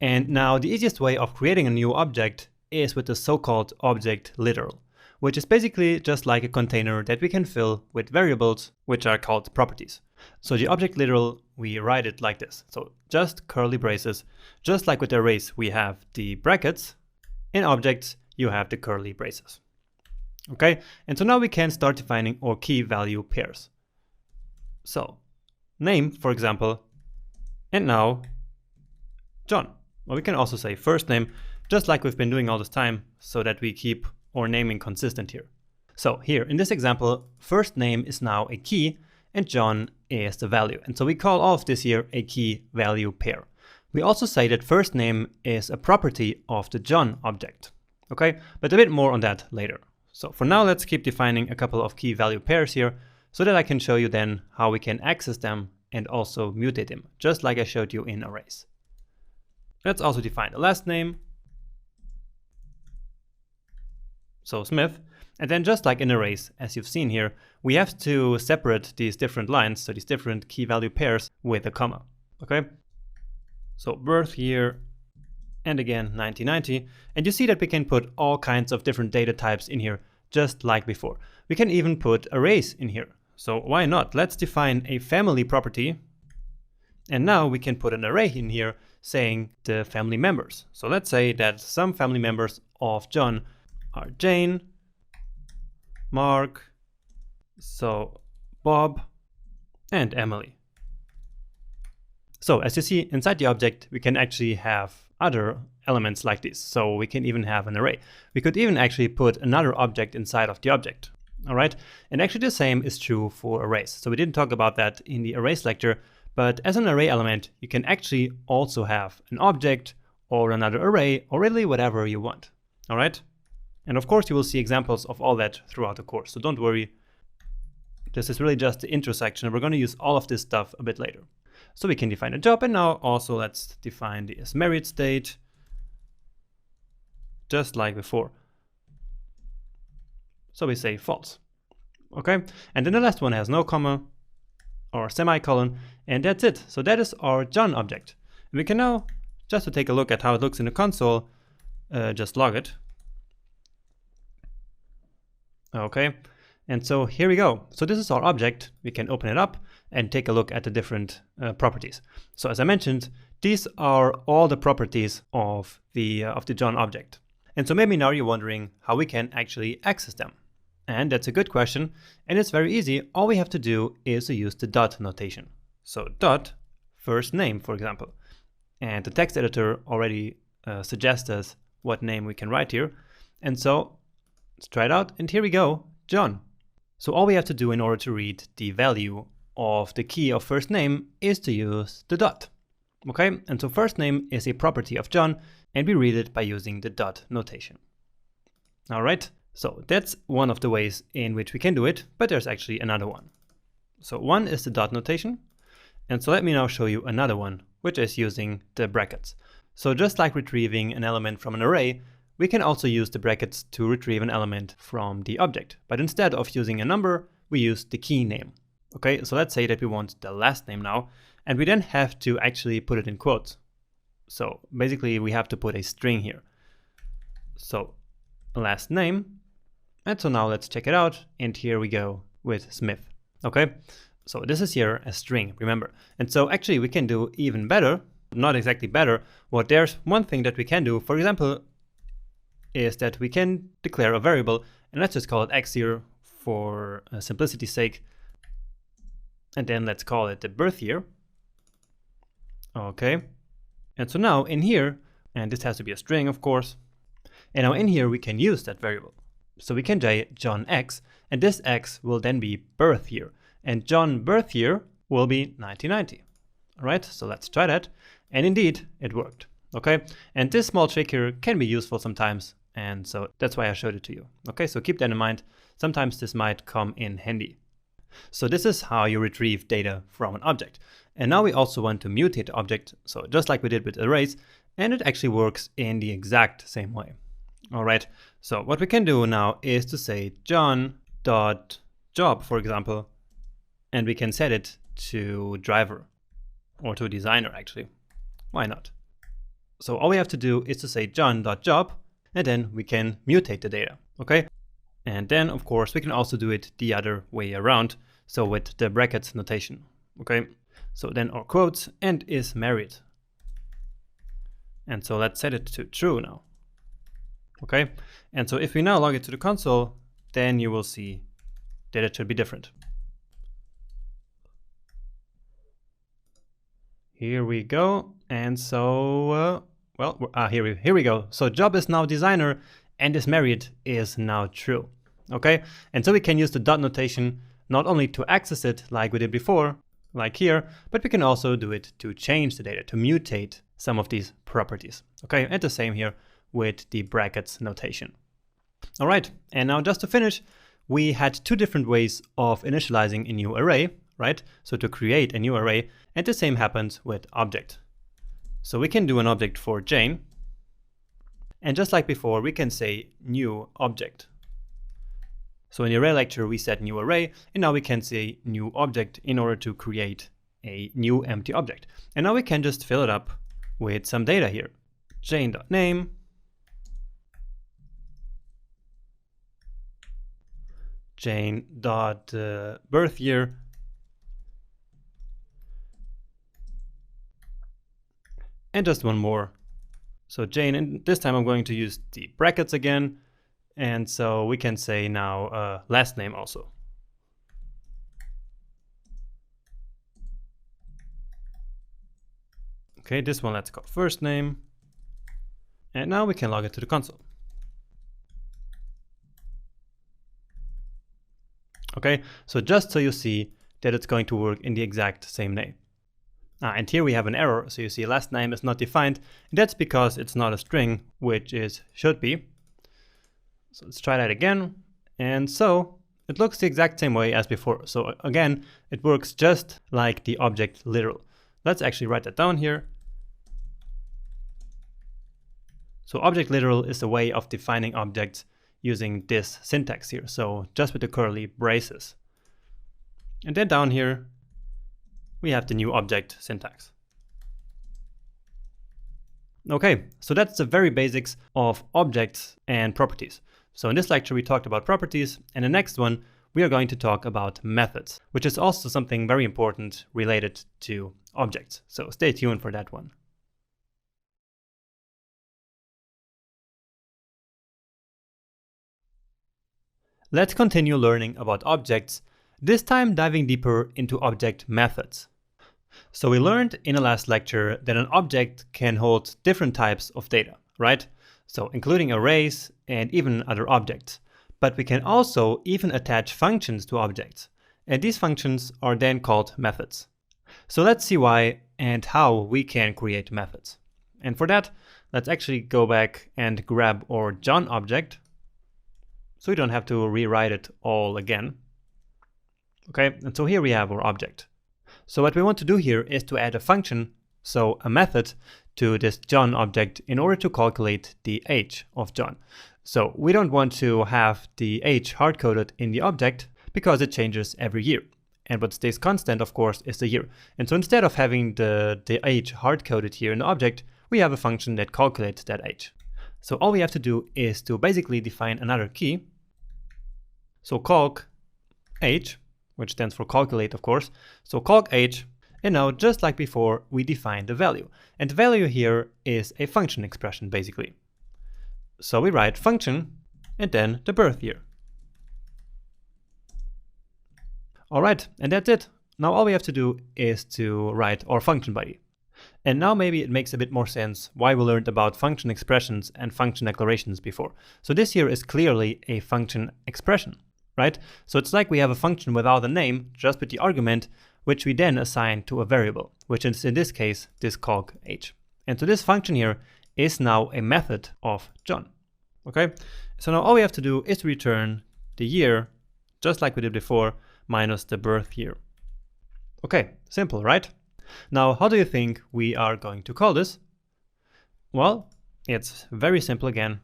And now the easiest way of creating a new object is with the so-called object literal, which is basically just like a container that we can fill with variables, which are called properties. So the object literal, we write it like this. So just curly braces, just like with arrays, we have the brackets. In objects, you have the curly braces. Okay, and so now we can start defining our key value pairs. So name, for example, and now John. Well, we can also say first name, just like we've been doing all this time, so that we keep our naming consistent here. So here in this example, first name is now a key and John is the value. And so we call all of this here a key value pair. We also say that first name is a property of the John object. Okay, but a bit more on that later. So for now, let's keep defining a couple of key value pairs here so that I can show you then how we can access them and also mutate them, just like I showed you in arrays. Let's also define the last name. So Smith. And then just like in arrays, as you've seen here, we have to separate these different lines, so these different key value pairs with a comma. Okay. So birth year, and again 1990. And you see that we can put all kinds of different data types in here, just like before. We can even put arrays in here. So why not? Let's define a family property. And now we can put an array in here saying the family members. So let's say that some family members of John are Jane, Mark, so Bob, and Emily. So as you see inside the object, we can actually have other elements like this. So we can even have an array. We could even actually put another object inside of the object. All right. And actually the same is true for arrays. So we didn't talk about that in the arrays lecture, but as an array element, you can actually also have an object or another array or really whatever you want. All right. And of course, you will see examples of all that throughout the course. So don't worry. This is really just the intro section. We're going to use all of this stuff a bit later. So we can define a job, and now also let's define the as married state, just like before. So we say false. Okay, and then the last one has no comma or semicolon, and that's it. So that is our John object. And we can now, just to take a look at how it looks in the console, just log it. Okay, and so here we go. So this is our object. We can open it up and take a look at the different properties. So as I mentioned, these are all the properties of the John object. And so maybe now you're wondering how we can actually access them. And that's a good question, and it's very easy. All we have to do is to use the dot notation. So dot first name, for example. And the text editor already suggests us what name we can write here. And so let's try it out, and here we go, John. So all we have to do in order to read the value of the key of first name is to use the dot. Okay, and so first name is a property of John, and we read it by using the dot notation. All right. So that's one of the ways in which we can do it, but there's actually another one. So one is the dot notation. And so let me now show you another one, which is using the brackets. So just like retrieving an element from an array, we can also use the brackets to retrieve an element from the object. But instead of using a number, we use the key name. Okay, so let's say that we want the last name now, and we then have to actually put it in quotes. So basically we have to put a string here. So last name. And so now let's check it out, and here we go with Smith. Okay, so this is here a string, remember. And so actually we can do even better, not exactly better. Well, there's one thing that we can do, for example, is that we can declare a variable, and let's just call it x here for simplicity's sake. And then let's call it the birth year. Okay, and so now in here, and this has to be a string, of course, and now in here we can use that variable. So we can say John X, and this X will then be birth year, and John birth year will be 1990. All right, so let's try that, and indeed it worked. Okay, and this small trick here can be useful sometimes, and so that's why I showed it to you. Okay, so keep that in mind. Sometimes this might come in handy. So this is how you retrieve data from an object. And now we also want to mutate the object, so just like we did with arrays, and it actually works in the exact same way. All right, so what we can do now is to say John.job, for example, and we can set it to driver or to designer actually. Why not? So all we have to do is to say John.job, and then we can mutate the data, okay? And then of course we can also do it the other way around, so with the brackets notation, okay? So then our quotes and is married. And so let's set it to true now. Okay, and so if we now log it to the console, then you will see that it should be different. Here we go, and so, here we go. So job is now designer, and is married is now true. Okay, and so we can use the dot notation not only to access it like we did before, like here, but we can also do it to change the data, to mutate some of these properties. Okay, and the same here with the brackets notation. All right, and now just to finish, we had two different ways of initializing a new array, right? So to create a new array, and the same happens with object. So we can do an object for Jane, and just like before, we can say new object. So in the array lecture, we said new array, and now we can say new object in order to create a new empty object. And now we can just fill it up with some data here. Jane.name, Jane.birth year, and just one more. So Jane, and this time I'm going to use the brackets again, and so we can say now last name also. Okay, this one let's call first name, and now we can log it to the console. Okay, so just so you see that it's going to work in the exact same name. And here we have an error, so you see last name is not defined, and that's because it's not a string, which is should be. So let's try that again, and so it looks the exact same way as before. So again, it works just like the object literal. Let's actually write that down here. So object literal is a way of defining objects using this syntax here, so just with the curly braces. And then down here, we have the new object syntax. Okay, so that's the very basics of objects and properties. So in this lecture, we talked about properties, and the next one, we are going to talk about methods, which is also something very important related to objects. So stay tuned for that one. let's continue learning about objects, this time diving deeper into object methods. So we learned in the last lecture that an object can hold different types of data, right? So including arrays and even other objects. But we can also even attach functions to objects. And these functions are then called methods. So let's see why and how we can create methods. And for that, let's actually go back and grab our John object, so we don't have to rewrite it all again. Okay, and so here we have our object. So what we want to do here is to add a function, so a method, to this John object in order to calculate the age of John. So we don't want to have the age hard-coded in the object because it changes every year. And what stays constant, of course, is the year. And so instead of having the age hard-coded here in the object, we have a function that calculates that age. So all we have to do is to basically define another key. So calc age, which stands for calculate, of course. So calc age, and now just like before, we define the value. And the value here is a function expression, basically. So we write function and then the birth year. All right, and that's it. Now all we have to do is to write our function body. And now maybe it makes a bit more sense why we learned about function expressions and function declarations before. So this here is clearly a function expression, right? So it's like we have a function without a name, just with the argument, which we then assign to a variable, which is in this case, this calc age. And so this function here is now a method of John, okay? So now all we have to do is return the year, just like we did before, minus the birth year. Okay, simple, right? Now, how do you think we are going to call this? Well, it's very simple again.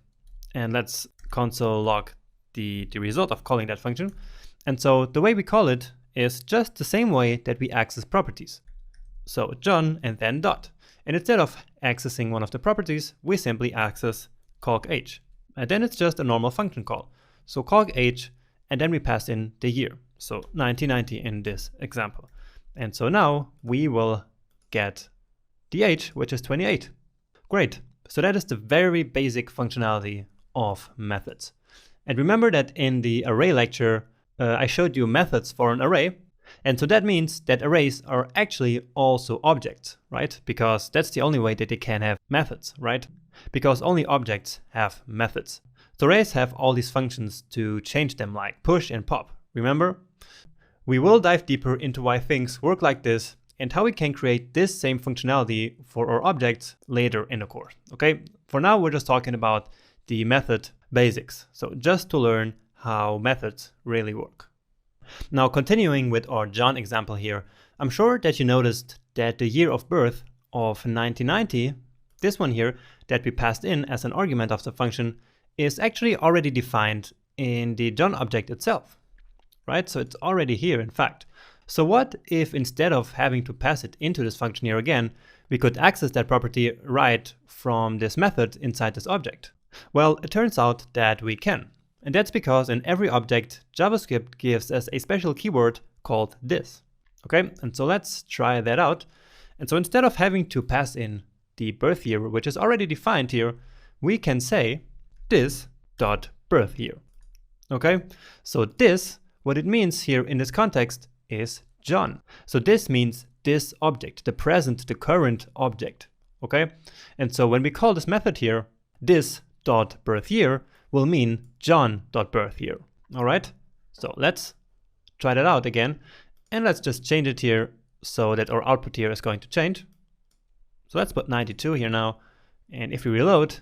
And let's console log the result of calling that function. And so the way we call it is just the same way that we access properties. So John and then dot. And instead of accessing one of the properties, we simply access calc age. And then it's just a normal function call. So calc age, and then we pass in the year. So 1990 in this example. And so now we will get the age, which is 28. Great. So that is the very basic functionality of methods. And remember that in the array lecture, I showed you methods for an array. And so that means that arrays are actually also objects, right? Because that's the only way that they can have methods, right? Because only objects have methods. So arrays have all these functions to change them, like push and pop. Remember? We will dive deeper into why things work like this and how we can create this same functionality for our objects later in the course, okay? For now, we're just talking about the method basics. So just to learn how methods really work. Now, continuing with our John example here, I'm sure that you noticed that the year of birth of 1990, this one here that we passed in as an argument of the function, is actually already defined in the John object itself. Right? So it's already here, in fact. So what if instead of having to pass it into this function here again, we could access that property right from this method inside this object? Well, it turns out that we can. And that's because in every object, JavaScript gives us a special keyword called this. Okay, and so let's try that out. And so instead of having to pass in the birth year, which is already defined here, we can say this.birth year. Okay, so this, what it means here in this context is John. So this means this object, the present, the current object, okay? And so when we call this method here, this.birthYear will mean John.birthYear, all right? So let's try that out again. And let's just change it here so that our output here is going to change. So let's put 92 here now. And if we reload,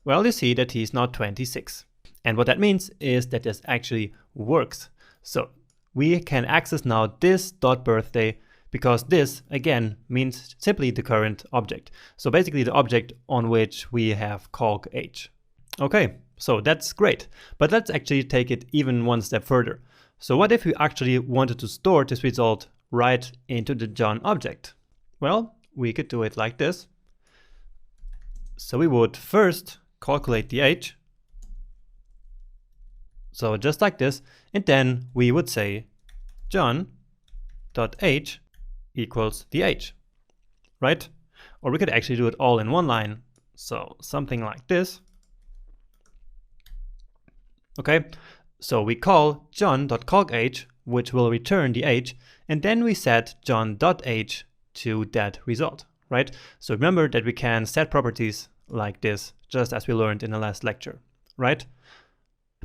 well, you see that he's not 26. And what that means is that this actually works. So we can access now this.birthday because this, again, means simply the current object. So basically the object on which we have calc age. Okay, so that's great. But let's actually take it even one step further. So what if we actually wanted to store this result right into the John object? Well, we could do it like this. So we would first calculate the age. So just like this, and then we would say John.age equals the age, right? Or we could actually do it all in one line. So something like this. Okay, So we call john.calcAge, which will return the age, and then we set john.age to that result, right? So remember that we can set properties like this, just as we learned in the last lecture, right?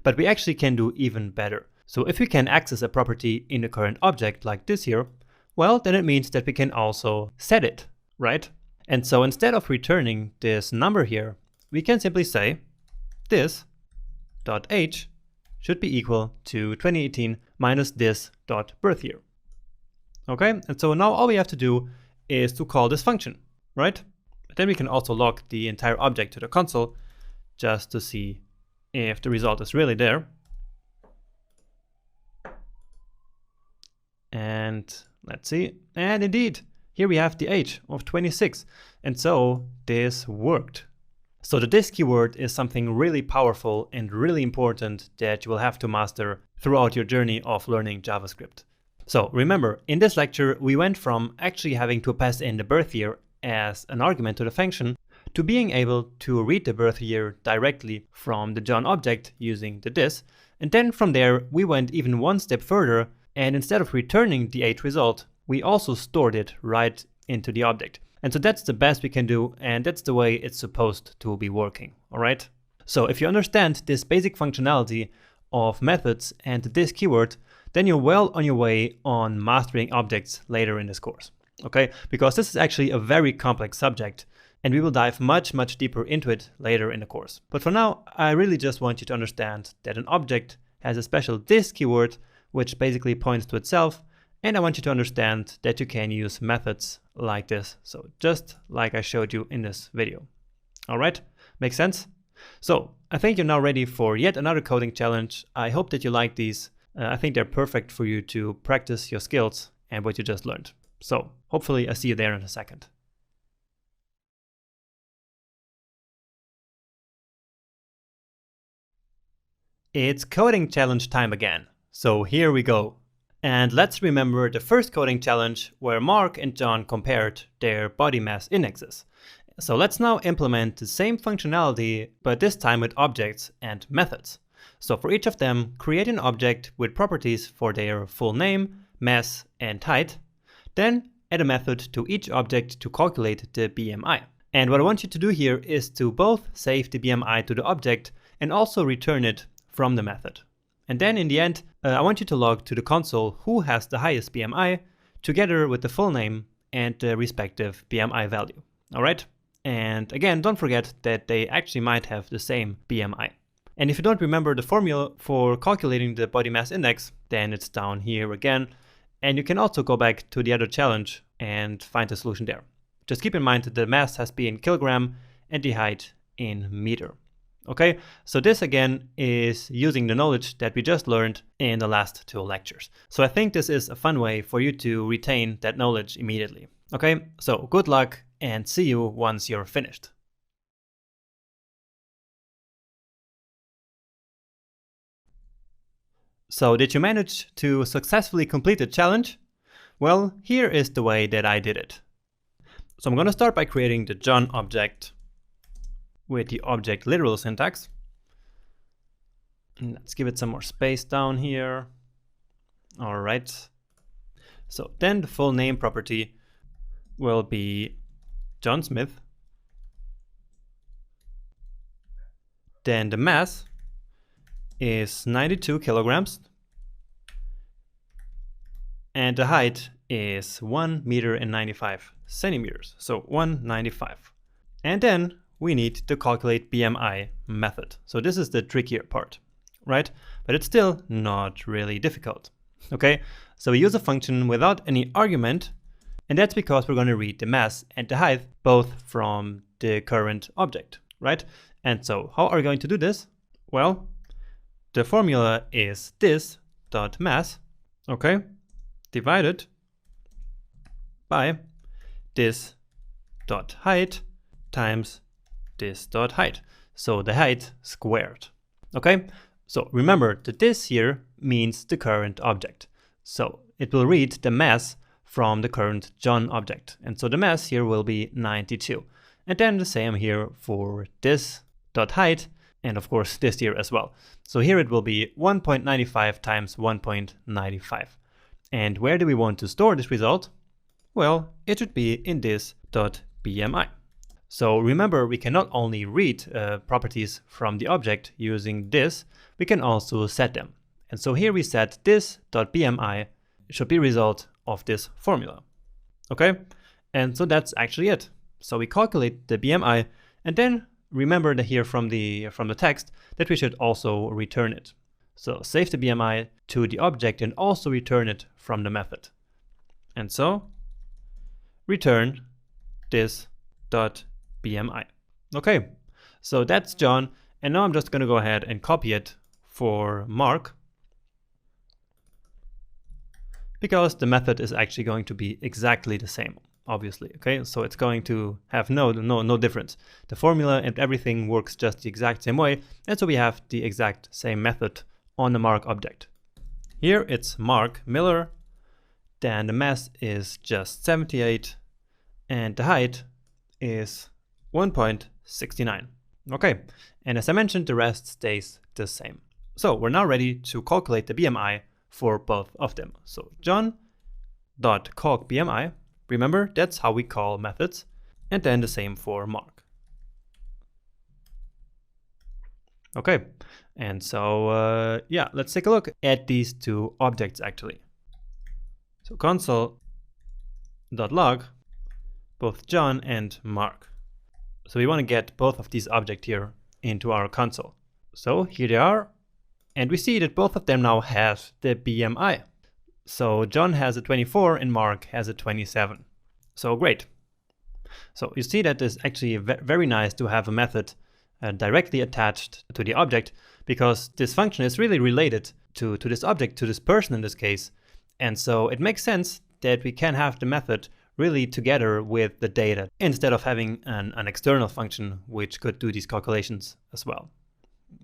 But we actually can do even better. So if we can access a property in the current object like this here, well, then it means that we can also set it, right? And so instead of returning this number here, we can simply say this.age should be equal to 2018 minus this.birthyear. Okay, and so now all we have to do is to call this function, right? But then we can also log the entire object to the console just to see if the result is really there. And let's see, and indeed, here we have the age of 26, and so this worked. So the this keyword is something really powerful and really important that you will have to master throughout your journey of learning JavaScript. So remember, in this lecture, we went from actually having to pass in the birth year as an argument to the function to being able to read the birth year directly from the John object using the this. And then from there, we went even one step further, and instead of returning the age result, we also stored it right into the object. And so that's the best we can do, and that's the way it's supposed to be working, all right? So if you understand this basic functionality of methods and this keyword, then you're well on your way on mastering objects later in this course, okay? Because this is actually a very complex subject, and we will dive much, much deeper into it later in the course. But for now, I really just want you to understand that an object has a special this keyword, which basically points to itself, and I want you to understand that you can use methods like this, so just like I showed you in this video. All right, makes sense? So I think you're now ready for yet another coding challenge. I hope that you like these. I think they're perfect for you to practice your skills and what you just learned. So hopefully I see you there in a second. It's coding challenge time again. So here we go. And let's remember the first coding challenge where Mark and John compared their body mass indexes. So let's now implement the same functionality, but this time with objects and methods. So for each of them, create an object with properties for their full name, mass, and height. Then add a method to each object to calculate the BMI. And what I want you to do here is to both save the BMI to the object and also return it from the method. And then in the end, I want you to log to the console who has the highest BMI together with the full name and the respective BMI value. All right? And again, don't forget that they actually might have the same BMI. And if you don't remember the formula for calculating the body mass index, then it's down here again. And you can also go back to the other challenge and find the solution there. Just keep in mind that the mass has to be in kilogram and the height in meter. Okay, so this again is using the knowledge that we just learned in the last two lectures. So I think this is a fun way for you to retain that knowledge immediately. Okay, so good luck and see you once you're finished. So did you manage to successfully complete the challenge? Well, here is the way that I did it. So I'm going to start by creating the John object with the object literal syntax. And let's give it some more space down here. All right. So then the full name property will be John Smith. Then the mass is 92 kilograms. And the height is 1 meter and 95 centimeters. So 195. And then we need to calculate BMI method. So this is the trickier part, right? But it's still not really difficult. Okay, so we use a function without any argument, and that's because we're going to read the mass and the height both from the current object, right? And so how are we going to do this? Well, the formula is this dot mass, okay, divided by this dot height times this dot height. So the height squared. Okay, so remember that this here means the current object. So it will read the mass from the current John object. And so the mass here will be 92. And then the same here for this dot height. and of course this here as well. So here it will be 1.95 times 1.95. And where do we want to store this result? Well, it should be in this .bmi. So remember, we can not only read properties from the object using this, we can also set them. And so here we set this .bmi should be result of this formula. Okay, and so that's actually it. So we calculate the BMI, and then remember that here from the text that we should also return it. So save the BMI to the object and also return it from the method. And so return this .bmi. Okay, so that's John, and now I'm just going to go ahead and copy it for Mark, because the method is actually going to be exactly the same, obviously. Okay, so it's going to have no difference. The formula and everything works just the exact same way, and so we have the exact same method on the Mark object. Here it's Mark Miller, then the mass is just 78, and the height is 1.69. Okay, and as I mentioned, the rest stays the same. So we're now ready to calculate the BMI for both of them. So John.calcBMI, remember that's how we call methods, and then the same for Mark. Okay, and so yeah, let's take a look at these two objects actually. So console.log both John and Mark. So we want to get both of these objects here into our console. So here they are, and we see that both of them now have the BMI. So John has a 24 and Mark has a 27. So great. So you see that it's actually very nice to have a method directly attached to the object, because this function is really related to this object, to this person in this case. And so it makes sense that we can have the method really together with the data, instead of having an external function which could do these calculations as well.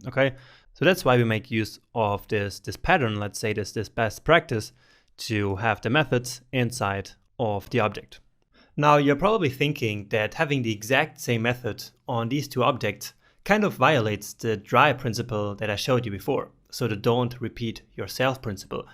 Okay, so that's why we make use of this pattern, let's say this best practice, to have the methods inside of the object. Now you're probably thinking that having the exact same method on these two objects kind of violates the dry principle that I showed you before, so the don't repeat yourself principle.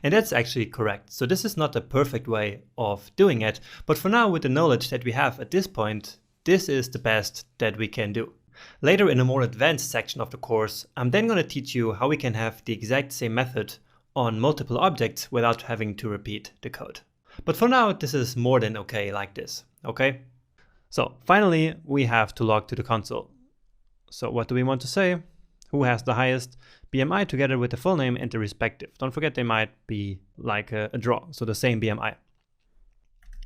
And that's actually correct. So this is not the perfect way of doing it, but for now, with the knowledge that we have at this point, this is the best that we can do. Later in a more advanced section of the course, I'm then going to teach you how we can have the exact same method on multiple objects without having to repeat the code. But for now, this is more than okay like this, okay? So finally, we have to log to the console. So what do we want to say? Who has the highest BMI together with the full name and the respective. Don't forget they might be like a draw, so the same BMI.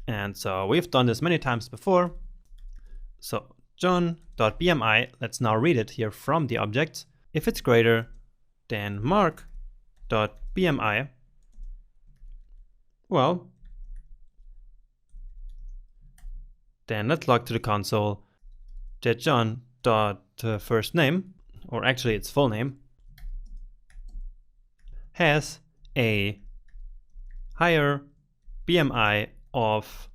And so we've done this many times before. So John.BMI, let's now read it here from the object. If it's greater than Mark.BMI, well, then let's log to the console that John.first name, or actually its full name, has a higher BMI of,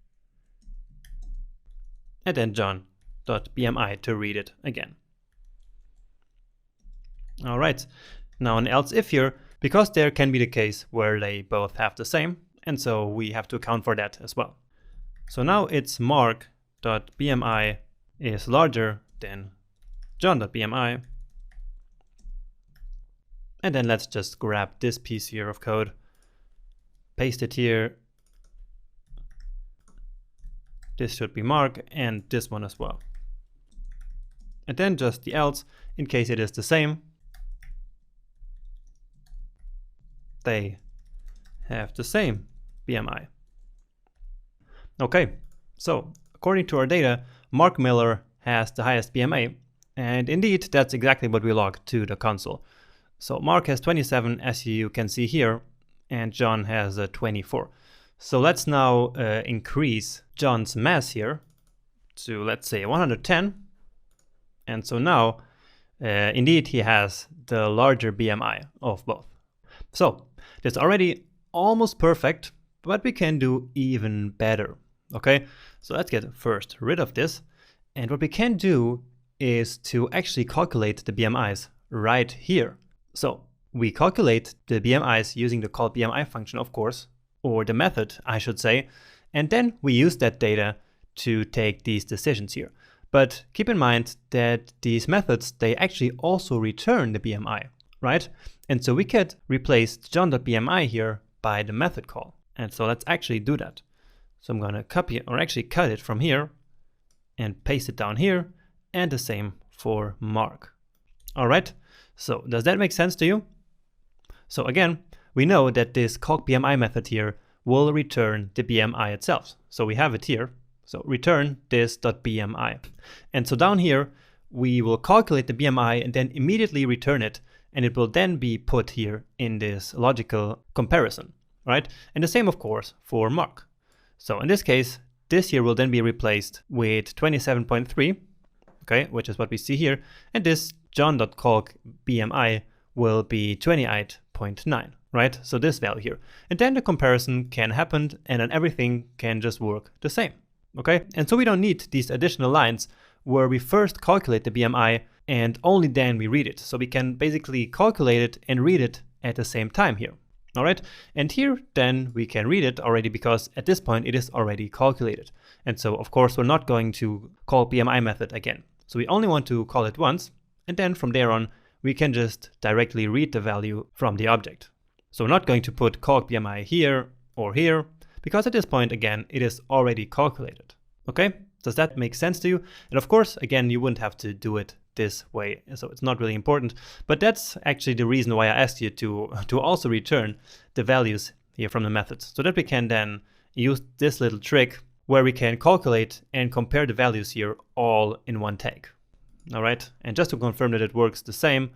and then John.BMI to read it again. All right, now an else if here, because there can be the case where they both have the same, and so we have to account for that as well. So now it's Mark.BMI is larger than John.BMI. And then let's just grab this piece here of code, paste it here. This should be Mark, and this one as well. And then just the else, in case it is the same. They have the same BMI. Okay, so according to our data, Mark Miller has the highest BMI, and indeed that's exactly what we log to the console. So Mark has 27, as you can see here, and John has a 24. So let's now increase John's mass here to, let's say, 110. And so now, indeed, he has the larger BMI of both. So that's already almost perfect, but we can do even better. Okay, so let's get first rid of this. And what we can do is to actually calculate the BMIs right here. So we calculate the BMIs using the call BMI function, of course, or the method, I should say, and then we use that data to take these decisions here. But keep in mind that these methods, they actually also return the BMI, right? And so we could replace john.bmi here by the method call. And so let's actually do that. So I'm going to copy or actually cut it from here and paste it down here, and the same for Mark. All right, so does that make sense to you? So again, we know that this calc BMI method here will return the BMI itself. So we have it here. So return this.bmi. And so down here, we will calculate the BMI and then immediately return it. And it will then be put here in this logical comparison, right? And the same, of course, for Mark. So in this case, this here will then be replaced with 27.3, okay, which is what we see here. And this john.calc BMI will be 28.9, right? So this value here. And then the comparison can happen and then everything can just work the same. Okay, and so we don't need these additional lines where we first calculate the BMI and only then we read it. So we can basically calculate it and read it at the same time here. All right, and here then we can read it already because at this point it is already calculated. And so of course we're not going to call BMI method again. So we only want to call it once, and then from there on we can just directly read the value from the object. So we're not going to put calc BMI here or here, because at this point, again, it is already calculated. Okay, does that make sense to you? And of course, again, you wouldn't have to do it this way, so it's not really important. But that's actually the reason why I asked you to also return the values here from the methods, so that we can then use this little trick where we can calculate and compare the values here all in one take. All right, and just to confirm that it works the same,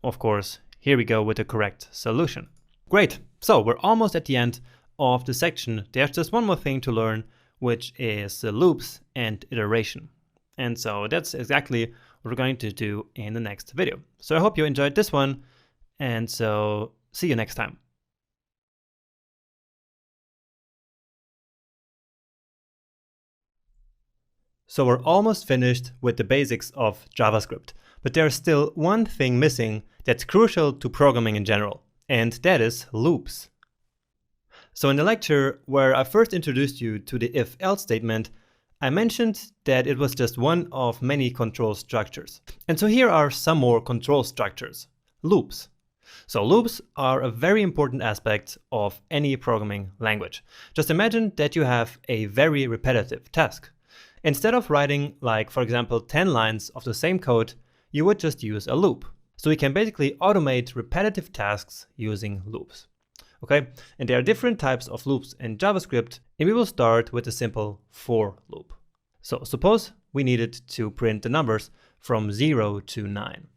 of course, here we go with the correct solution. Great, so we're almost at the end of the section. There's just one more thing to learn, which is loops and iteration. And so that's exactly what we're going to do in the next video. So I hope you enjoyed this one, and so see you next time. So we're almost finished with the basics of JavaScript, but there's still one thing missing that's crucial to programming in general, and that is loops. So in the lecture where I first introduced you to the if-else statement, I mentioned that it was just one of many control structures. And so here are some more control structures, loops. So loops are a very important aspect of any programming language. Just imagine that you have a very repetitive task. Instead of writing, like for example, 10 lines of the same code, you would just use a loop. So we can basically automate repetitive tasks using loops. Okay, and there are different types of loops in JavaScript, and we will start with a simple for loop. So suppose we needed to print the numbers from 0 to 9.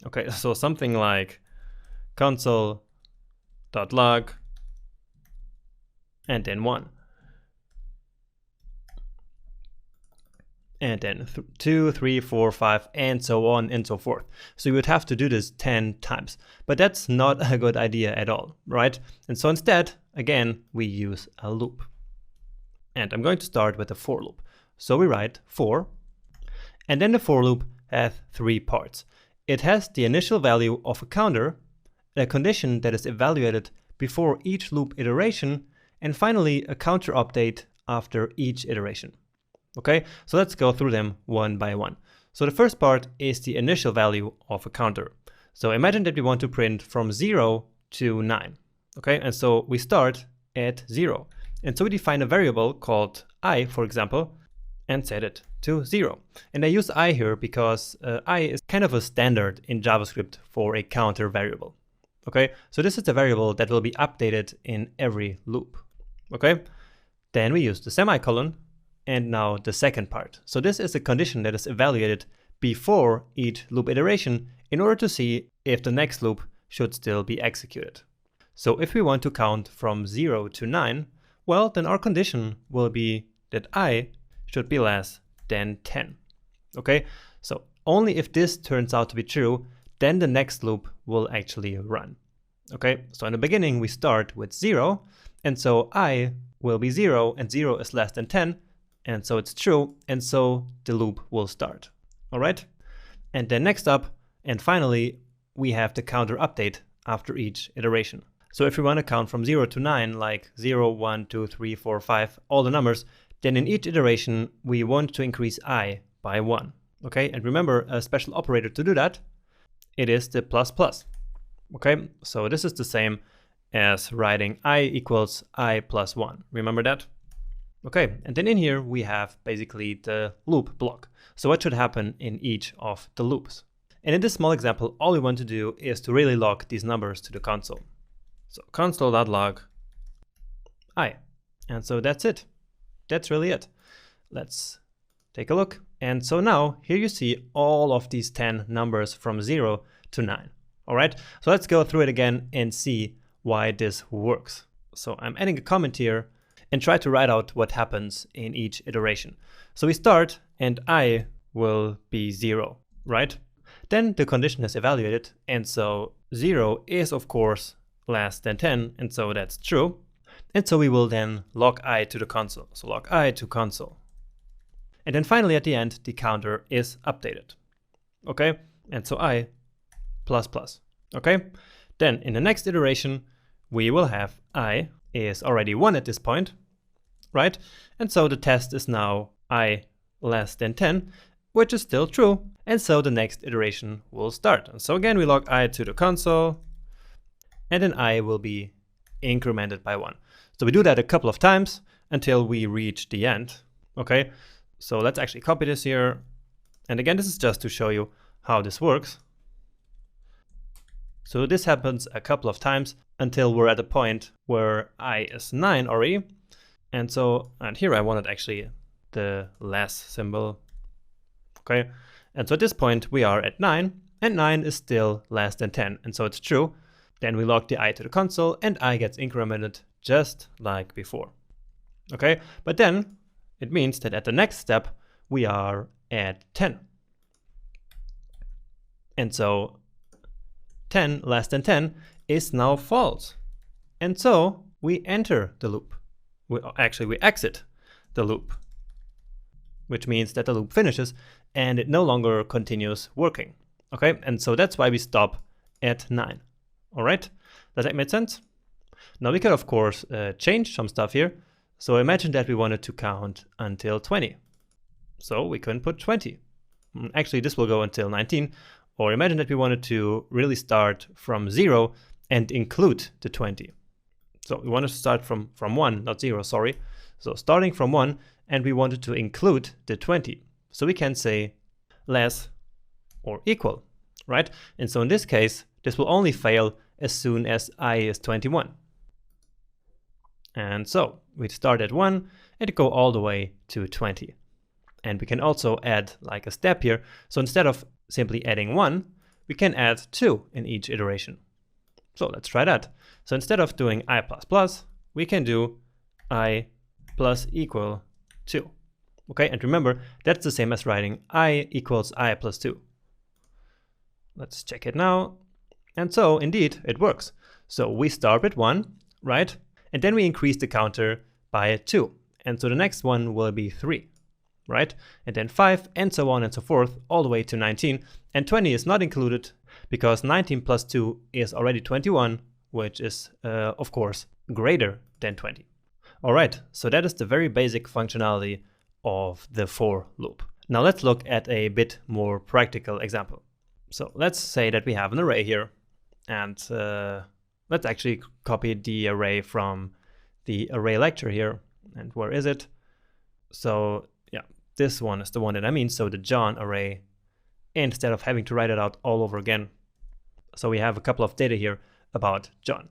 Okay, so something like console.log and then 1. And then 2, 3, 4, 5, and so on and so forth. So you would have to do this 10 times, but that's not a good idea at all, right? And so instead, again, we use a loop. And I'm going to start with a for loop. So we write for, and then the for loop has 3 parts. It has the initial value of a counter, a condition that is evaluated before each loop iteration, and finally a counter update after each iteration. Okay, so let's go through them one by one. So the first part is the initial value of a counter. So imagine that we want to print from 0 to 9. Okay, and so we start at 0. And so we define a variable called I, for example, and set it to 0. And I use I here because I is kind of a standard in JavaScript for a counter variable. Okay, so this is the variable that will be updated in every loop. Okay, then we use the semicolon. And now the second part. So this is a condition that is evaluated before each loop iteration in order to see if the next loop should still be executed. So if we want to count from 0 to 9, well, then our condition will be that I should be less than 10. Okay, so only if this turns out to be true, then the next loop will actually run. Okay, so in the beginning we start with 0, and so I will be 0, and 0 is less than 10, and so it's true, and so the loop will start. All right. And then next up, and finally, we have the counter update after each iteration. So if we want to count from 0 to 9, like 0, 1, 2, 3, 4, 5, all the numbers, then in each iteration, we want to increase I by 1. Okay, and remember a special operator to do that, it is the plus plus. Okay, so this is the same as writing I equals I plus 1. Remember that? Okay, and then in here we have basically the loop block. So what should happen in each of the loops? And in this small example, all we want to do is to really log these numbers to the console. So console.log I. And so that's it. That's really it. Let's take a look. And so now here you see all of these 10 numbers from 0 to 9. All right, so let's go through it again and see why this works. So I'm adding a comment here and try to write out what happens in each iteration. So we start and I will be 0, right? Then the condition is evaluated, and so 0 is of course less than 10, and so that's true. And so we will then log I to the console. So log I to console. And then finally at the end, the counter is updated. Okay, and so I plus plus. Okay, then in the next iteration, we will have I is already 1 at this point, right? And so the test is now I less than 10, which is still true. And so the next iteration will start. And so again, we log I to the console, and then I will be incremented by 1. So we do that a couple of times until we reach the end. Okay, so let's actually copy this here. And again, this is just to show you how this works. So this happens a couple of times until we're at a point where I is 9 already. And so, and here I wanted actually the less symbol. Okay, and so at this point we are at 9, and 9 is still less than 10, and so it's true. Then we log the I to the console, and I gets incremented just like before. Okay, but then it means that at the next step we are at 10. And so 10 less than 10 is now false. And so we enter the loop. We exit the loop, which means that the loop finishes and it no longer continues working. Okay, and so that's why we stop at 9. All right, does that make sense? Now we can of course change some stuff here. So imagine that we wanted to count until 20. So we can put 20. Actually, this will go until 19. Or imagine that we wanted to really start from 0 and include the 20. So we wanted to start from 1, not 0, sorry. So starting from 1, and we wanted to include the 20. So we can say less or equal, right? And so in this case, this will only fail as soon as I is 21. And so we start at 1 and go all the way to 20. And we can also add like a step here. So instead of simply adding 1, we can add 2 in each iteration. So let's try that. So instead of doing I plus plus, we can do I plus equal 2. Okay, and remember, that's the same as writing I equals I plus 2. Let's check it now. And so indeed, it works. So we start with 1, right? And then we increase the counter by 2. And so the next one will be 3, right? And then 5, and so on and so forth, all the way to 19. And 20 is not included because 19 plus 2 is already 21, which is, of course, greater than 20. All right, so that is the very basic functionality of the for loop. Now let's look at a bit more practical example. So let's say that we have an array here, and let's actually copy the array from the array lecture here. And where is it? So yeah, this one is the one that I mean, so the John array, instead of having to write it out all over again. So we have a couple of data here about John.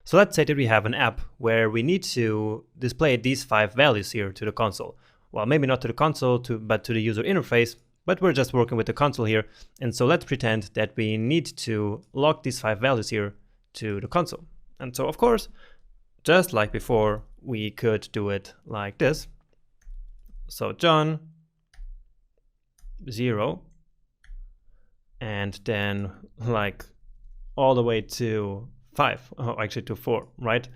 So let's say that we have an app where we need to display these 5 values here to the console. Well, maybe not to the console, but to the user interface, but we're just working with the console here. And so let's pretend that we need to log these 5 values here to the console. And so of course, just like before, we could do it like this. So John 0, and then like all the way to 5, oh, actually to 4, right?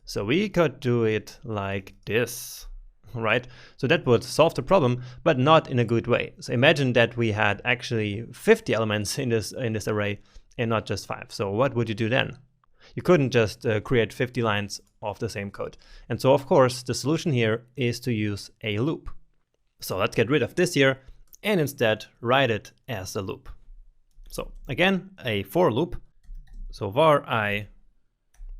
So we could do it like this. right? So that would solve the problem, but not in a good way. So imagine that we had actually 50 elements in this array and not just 5. So what would you do then? You couldn't just create 50 lines of the same code. And so of course the solution here is to use a loop. So let's get rid of this here and instead write it as a loop. So again, a for loop. So var I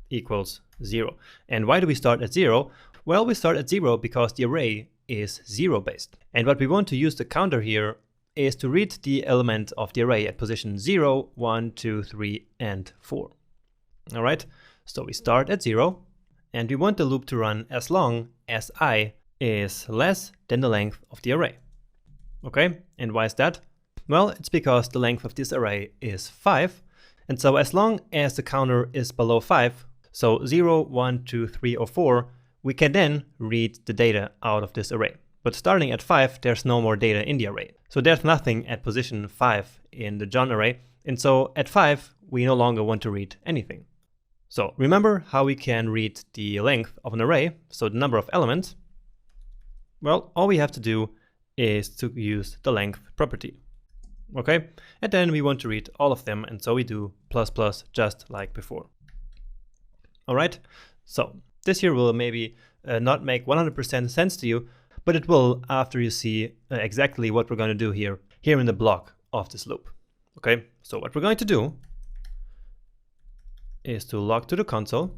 equals 0. And why do we start at 0? Well, we start at 0 because the array is 0 based. And what we want to use the counter here is to read the element of the array at position 0, 1, 2, 3, and 4. All right, so we start at 0, and we want the loop to run as long as I is less than the length of the array. Okay, and why is that? Well, it's because the length of this array is 5, and so as long as the counter is below 5, so 0, 1, 2, 3, or 4, we can then read the data out of this array. But starting at 5, there's no more data in the array. So there's nothing at position 5 in the John array, and so at 5, we no longer want to read anything. So remember how we can read the length of an array, so the number of elements? Well, all we have to do is to use the length property. Okay, and then we want to read all of them, and so we do plus plus just like before. All right, so this here will maybe not make 100% sense to you, but it will after you see exactly what we're going to do here in the block of this loop. Okay, so what we're going to do is to log to the console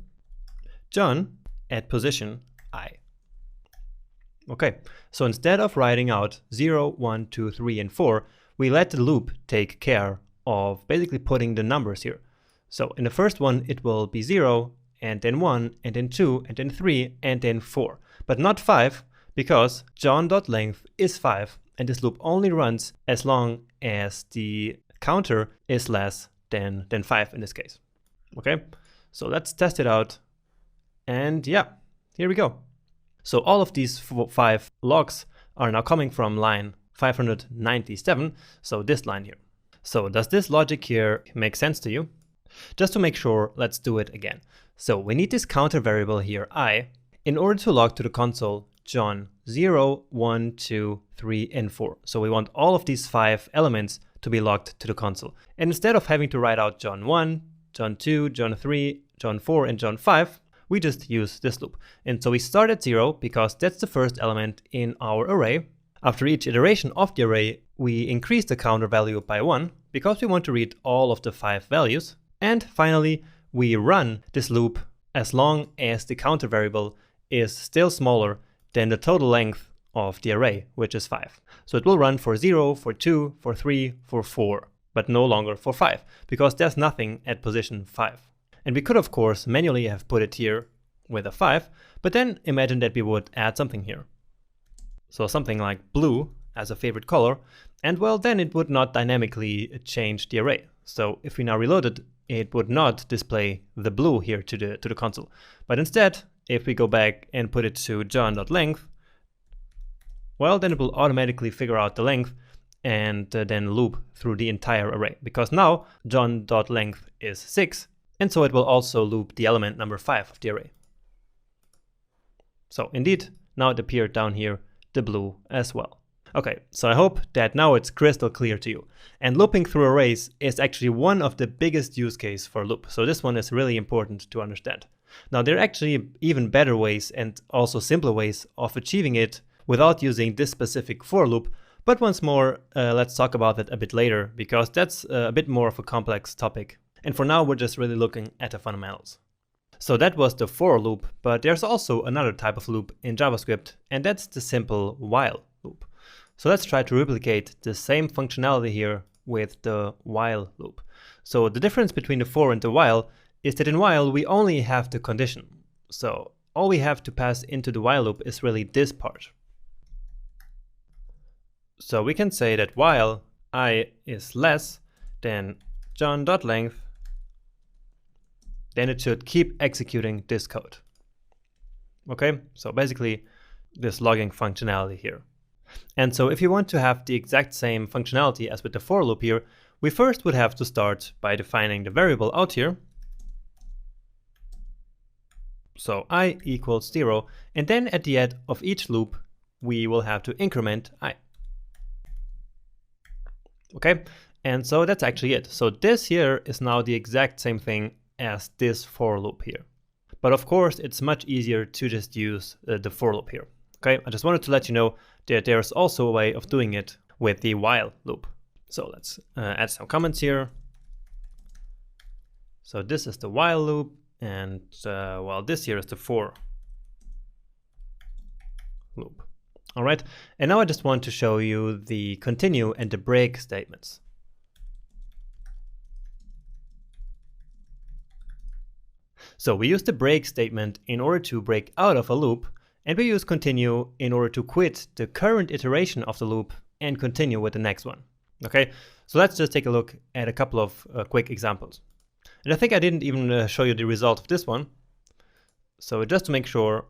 John at position I. Okay, so instead of writing out 0, 1, 2, 3, and 4, we let the loop take care of basically putting the numbers here. So in the first one, it will be 0, and then 1, and then 2, and then 3, and then 4. But not 5, because John.length is 5, and this loop only runs as long as the counter is less than 5 in this case. Okay, so let's test it out. And yeah, here we go. So all of these 5 logs are now coming from line 597, so this line here. So does this logic here make sense to you? Just to make sure, let's do it again. So we need this counter variable here, I, in order to log to the console John 0, 1, 2, 3, and 4. So we want all of these 5 elements to be logged to the console. And instead of having to write out John 1, John 2, John 3, John 4, and John 5, we just use this loop. And so we start at 0 because that's the first element in our array. After each iteration of the array, we increase the counter value by 1 because we want to read all of the 5 values. And finally, we run this loop as long as the counter variable is still smaller than the total length of the array, which is 5. So it will run for 0, for 2, for 3, for 4, but no longer for 5, because there's nothing at position 5. And we could, of course, manually have put it here with a 5, but then imagine that we would add something here. So something like blue as a favorite color, and well, then it would not dynamically change the array. So if we now reloaded, it would not display the blue here to the console. But instead, if we go back and put it to John.length, well, then it will automatically figure out the length and then loop through the entire array. Because now John.length is 6, and so it will also loop the element number 5 of the array. So indeed, now it appeared down here, the blue as well. Okay, so I hope that now it's crystal clear to you. And looping through arrays is actually one of the biggest use cases for loop. So this one is really important to understand. Now there are actually even better ways and also simpler ways of achieving it without using this specific for loop. But once more, let's talk about that a bit later, because that's a bit more of a complex topic. And for now, we're just really looking at the fundamentals. So that was the for loop, but there's also another type of loop in JavaScript, and that's the simple while loop. So let's try to replicate the same functionality here with the while loop. So the difference between the for and the while is that in while we only have the condition. So all we have to pass into the while loop is really this part. So we can say that while I is less than John.length, then it should keep executing this code. Okay, so basically this logging functionality here. And so if you want to have the exact same functionality as with the for loop here, we first would have to start by defining the variable out here. So I equals 0, and then at the end of each loop, we will have to increment I. Okay, and so that's actually it. So this here is now the exact same thing as this for loop here. But of course, it's much easier to just use the for loop here. Okay, I just wanted to let you know that there's also a way of doing it with the while loop. So let's add some comments here. So this is the while loop, and well, this here is the for loop. All right, and now I just want to show you the continue and the break statements. So we use the break statement in order to break out of a loop, and we use continue in order to quit the current iteration of the loop and continue with the next one. Okay, so let's just take a look at a couple of quick examples. And I think I didn't even show you the result of this one. So just to make sure,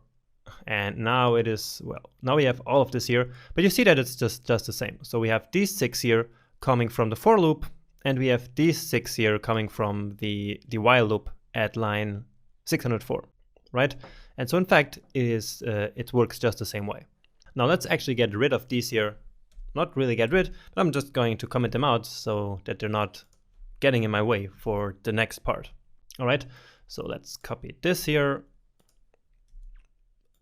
and now it is, well, now we have all of this here, but you see that it's just the same. So we have these 6 here coming from the for loop, and we have these 6 here coming from the while loop at line 604, right? And so in fact, it works just the same way. Now let's actually get rid of these here. Not really get rid, but I'm just going to comment them out so that they're not getting in my way for the next part. All right, so let's copy this here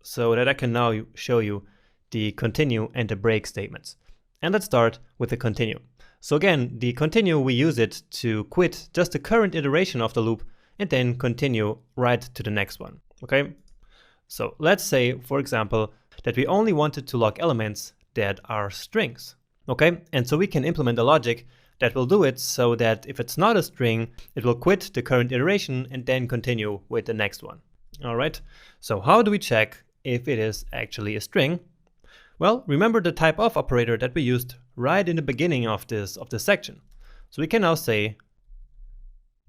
so that I can now show you the continue and the break statements. And let's start with the continue. So again, the continue, we use it to quit just the current iteration of the loop and then continue right to the next one, okay? So let's say, for example, that we only wanted to log elements that are strings, okay? And so we can implement a logic that will do it so that if it's not a string, it will quit the current iteration and then continue with the next one. All right, so how do we check if it is actually a string? Well, remember the type of operator that we used right in the beginning of this section. So we can now say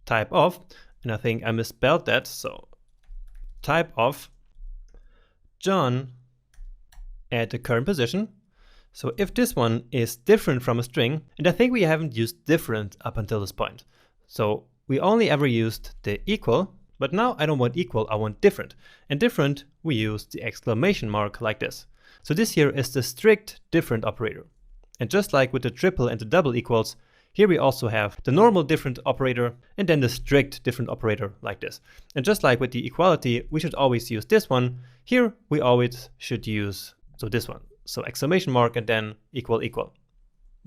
type of, and I think I misspelled that, so type of John at the current position. So if this one is different from a string, and I think we haven't used different up until this point. So we only ever used the equal, but now I don't want equal, I want different. And different, we use the exclamation mark like this. So this here is the strict different operator. And just like with the triple and the double equals, here we also have the normal different operator and then the strict different operator like this. And just like with the equality, we should always use this one. Here we always should use this one. So exclamation mark and then equal equal.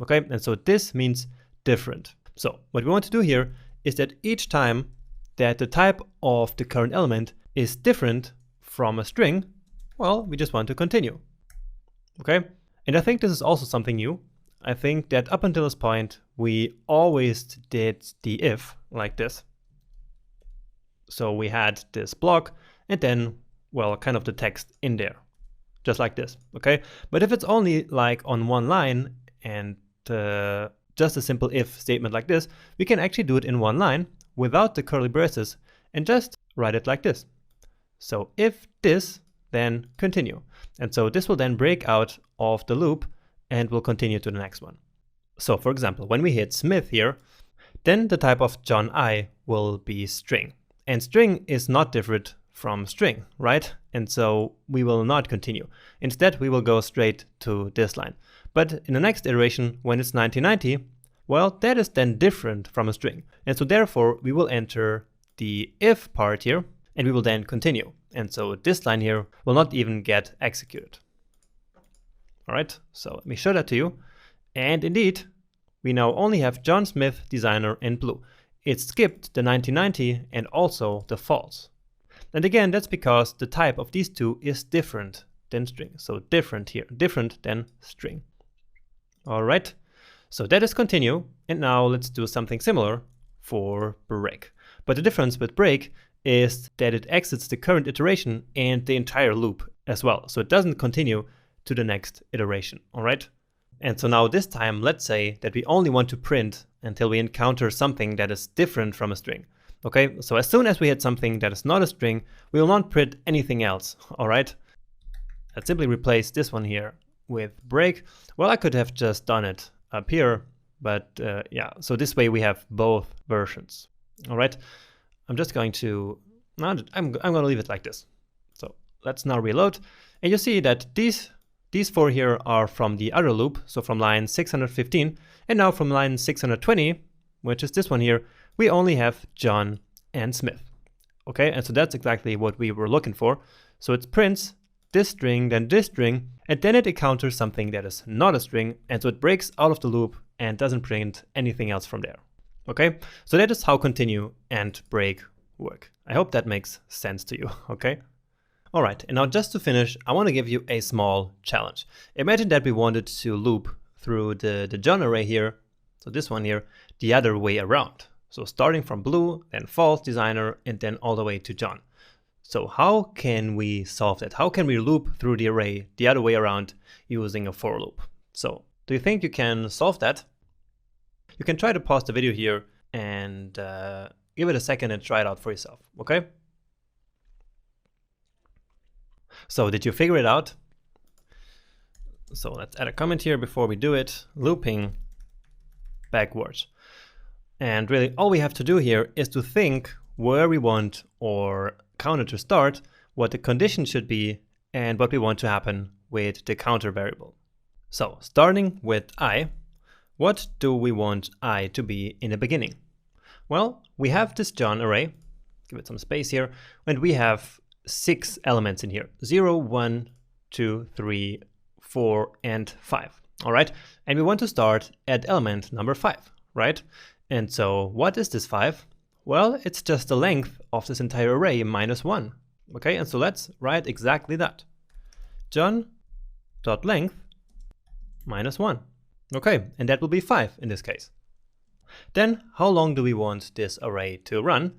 Okay, and so this means different. So what we want to do here is that each time that the type of the current element is different from a string, well, we just want to continue. Okay, and I think this is also something new. I think that up until this point, we always did the if like this. So we had this block and then, well, kind of the text in there. Just like this, okay? But if it's only like on one line and just a simple if statement like this, we can actually do it in one line without the curly braces and just write it like this. So if this, then continue. And so this will then break out of the loop and will continue to the next one. So for example, when we hit Smith here, then the type of John I will be string. And string is not different from string, right? And so we will not continue. Instead, we will go straight to this line. But in the next iteration, when it's 1990, well, that is then different from a string. And so therefore, we will enter the if part here, and we will then continue. And so this line here will not even get executed. All right, so let me show that to you. And indeed, we now only have John Smith, designer in blue. It skipped the 1990 and also the false. And again, that's because the type of these two is different than string. So different here, different than string. All right, so that is continue. And now let's do something similar for break. But the difference with break is that it exits the current iteration and the entire loop as well. So it doesn't continue to the next iteration, all right? And so now this time, let's say that we only want to print until we encounter something that is different from a string. Okay, so as soon as we hit something that is not a string, we will not print anything else, all right? Let's simply replace this one here with break. Well, I could have just done it up here, but yeah, so this way we have both versions, all right? I'm just going to, I'm going to leave it like this. let's now reload. And you see that these 4 here are from the other loop, so from line 615. And now from line 620, which is this one here, we only have John and Smith. Okay, and so that's exactly what we were looking for. So it prints this string, then this string, and then it encounters something that is not a string, and so it breaks out of the loop and doesn't print anything else from there. Okay, so that is how continue and break work. I hope that makes sense to you, okay? All right, and now just to finish, I want to give you a small challenge. Imagine that we wanted to loop through the John array here, so this one here, the other way around. So starting from blue, then false designer, and then all the way to John. So how can we solve that? How can we loop through the array the other way around using a for loop? So do you think you can solve that? You can try to pause the video here and give it a second and try it out for yourself, okay? So did you figure it out? So let's add a comment here before we do it. Looping backwards. And really all we have to do here is to think where we want our counter to start, what the condition should be, and what we want to happen with the counter variable. So starting with I, what do we want I to be in the beginning? Well, we have this John array, give it some space here, and we have 6 elements in here, 0, 1, 2, 3, 4, and 5. All right, and we want to start at element number 5, right? And so what is this 5? Well, it's just the length of this entire array minus 1. Okay, and so let's write exactly that. John.length minus 1. Okay, and that will be 5 in this case. Then how long do we want this array to run?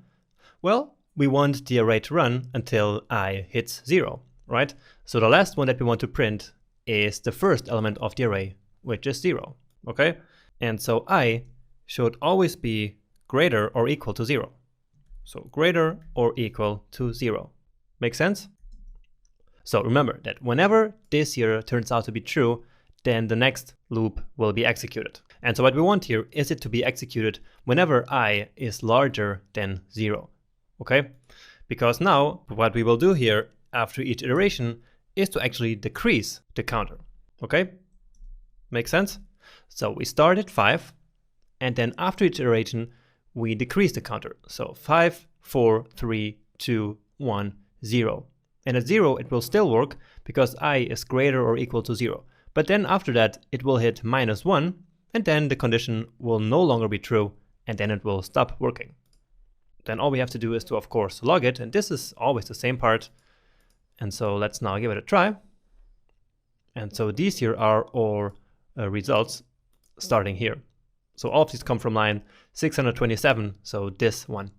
Well, we want the array to run until I hits 0, right? So the last one that we want to print is the first element of the array, which is 0, okay? And so I should always be greater or equal to 0. So greater or equal to 0. Make sense? So remember that whenever this here turns out to be true, then the next loop will be executed. And so what we want here is it to be executed whenever I is larger than 0. Okay? Because now what we will do here after each iteration is to actually decrease the counter. Okay? Make sense? So we start at 5, and then after each iteration, we decrease the counter. So 5, 4, 3, 2, 1, 0. And at 0, it will still work because I is greater or equal to 0. But then after that, it will hit minus 1, and then the condition will no longer be true, and then it will stop working. Then all we have to do is to, of course, log it, and this is always the same part. And so let's now give it a try. And so these here are our results starting here. So all of these come from line 627, so this one.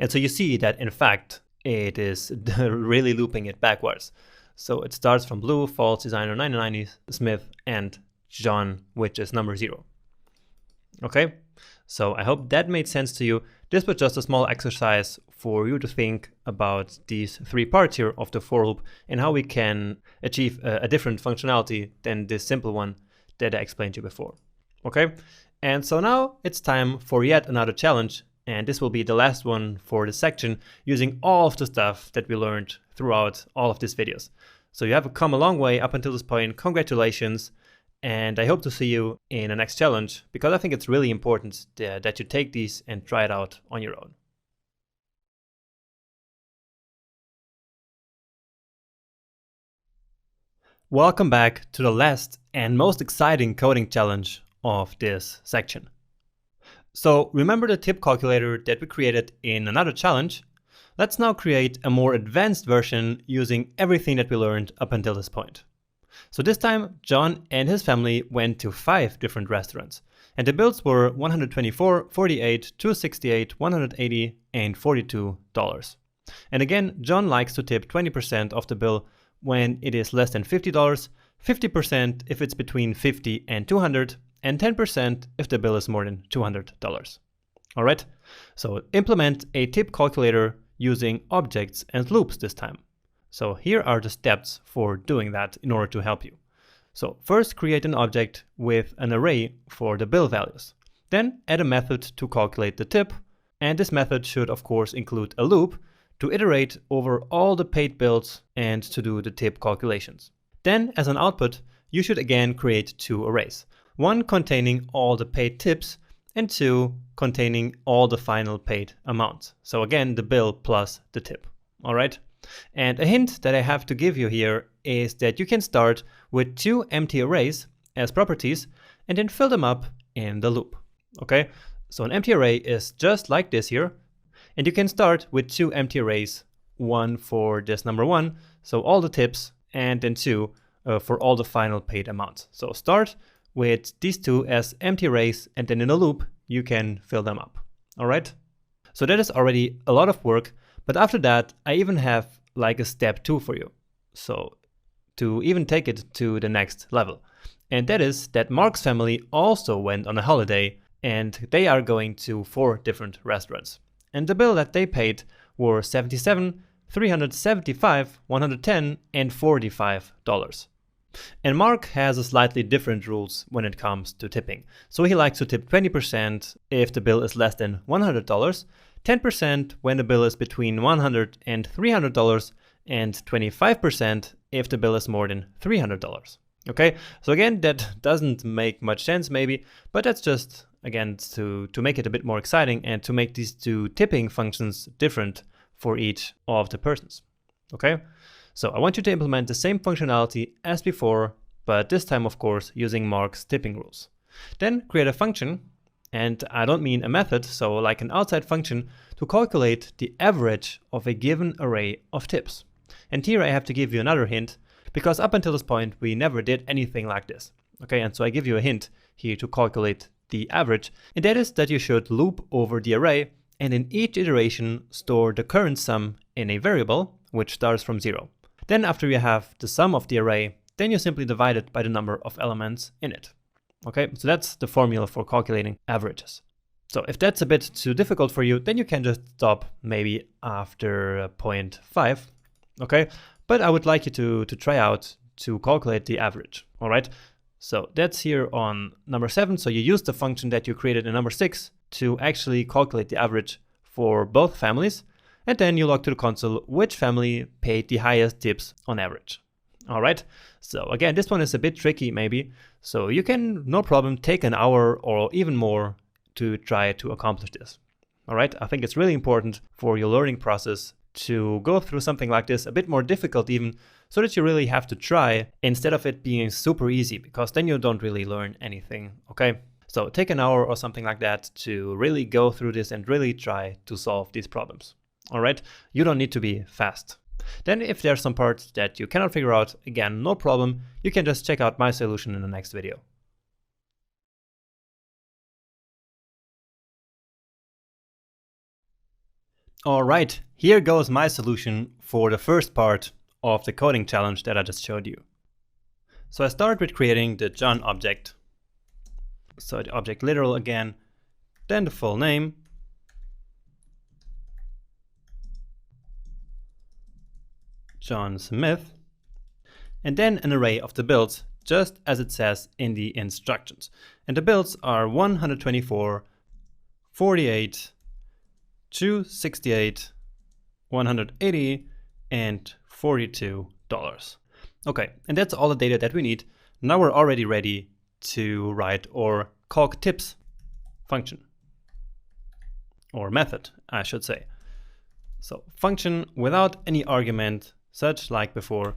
And so you see that in fact, it is really looping it backwards. So it starts from blue, false, designer 990, Smith, and John, which is number 0. Okay, so I hope that made sense to you. This was just a small exercise for you to think about these 3 parts here of the for loop and how we can achieve a different functionality than this simple one that I explained to you before. Okay, and so now it's time for yet another challenge, and this will be the last one for this section using all of the stuff that we learned throughout all of these videos. So you have come a long way up until this point. Congratulations. And I hope to see you in the next challenge, because I think it's really important that you take these and try it out on your own. Welcome back to the last and most exciting coding challenge of this section. So remember the tip calculator that we created in another challenge? Let's now create a more advanced version using everything that we learned up until this point. So this time, John and his family went to 5 different restaurants, and the bills were $124, $48, $268, $180, and $42. And again, John likes to tip 20% of the bill when it is less than $50, 50% if it's between $50 and $200, and 10% if the bill is more than $200. All right, so implement a tip calculator using objects and loops this time. So here are the steps for doing that in order to help you. So first, create an object with an array for the bill values. Then add a method to calculate the tip, and this method should of course include a loop to iterate over all the paid bills and to do the tip calculations. Then, as an output, you should again create two arrays. One containing all the paid tips and two containing all the final paid amounts. So again, the bill plus the tip. All right. And a hint that I have to give you here is that you can start with two empty arrays as properties and then fill them up in the loop. Okay. So an empty array is just like this here. And you can start with two empty arrays, one for this number one, so all the tips, and then two for all the final paid amounts. So start with these two as empty arrays, and then in a loop, you can fill them up. All right. So that is already a lot of work, but after that, I even have like a step 2 for you. So to even take it to the next level. And that is that Mark's family also went on a holiday, and they are going to 4 different restaurants. And the bill that they paid were $77, $375, $110, and $45. And Mark has a slightly different rules when it comes to tipping. So he likes to tip 20% if the bill is less than $100, 10% when the bill is between $100 and $300, and 25% if the bill is more than $300. Okay, so again, that doesn't make much sense maybe, but that's just, again, to make it a bit more exciting and to make these two tipping functions different for each of the persons. Okay, so I want you to implement the same functionality as before, but this time, of course, using Mark's tipping rules. Then create a function, and I don't mean a method, so like an outside function, to calculate the average of a given array of tips. And here I have to give you another hint, because up until this point, we never did anything like this. Okay, and so I give you a hint here to calculate the average, and that is that you should loop over the array and in each iteration store the current sum in a variable which starts from 0. Then after you have the sum of the array, then you simply divide it by the number of elements in it. Okay, so that's the formula for calculating averages. So if that's a bit too difficult for you, then you can just stop maybe after 0.5. Okay, but I would like you to try out to calculate the average. All right. So that's here on number 7. So you use the function that you created in number 6 to actually calculate the average for both families. And then you log to the console which family paid the highest tips on average. All right. So again, this one is a bit tricky maybe. So you can, no problem, take an hour or even more to try to accomplish this. All right. I think it's really important for your learning process to go through something like this, a bit more difficult even, so that you really have to try instead of it being super easy, because then you don't really learn anything, okay? So take an hour or something like that to really go through this and really try to solve these problems, all right? You don't need to be fast. Then if there are some parts that you cannot figure out, again, no problem, you can just check out my solution in the next video. All right, here goes my solution for the first part of the coding challenge that I just showed you. So I start with creating the John object. So the object literal again, then the full name, John Smith, and then an array of the builds, just as it says in the instructions. And the builds are 124, 48, 268, 180, and $42. Okay, and that's all the data that we need. Now we're already ready to write our calc tips function, or method, I should say. So function without any argument, such like before.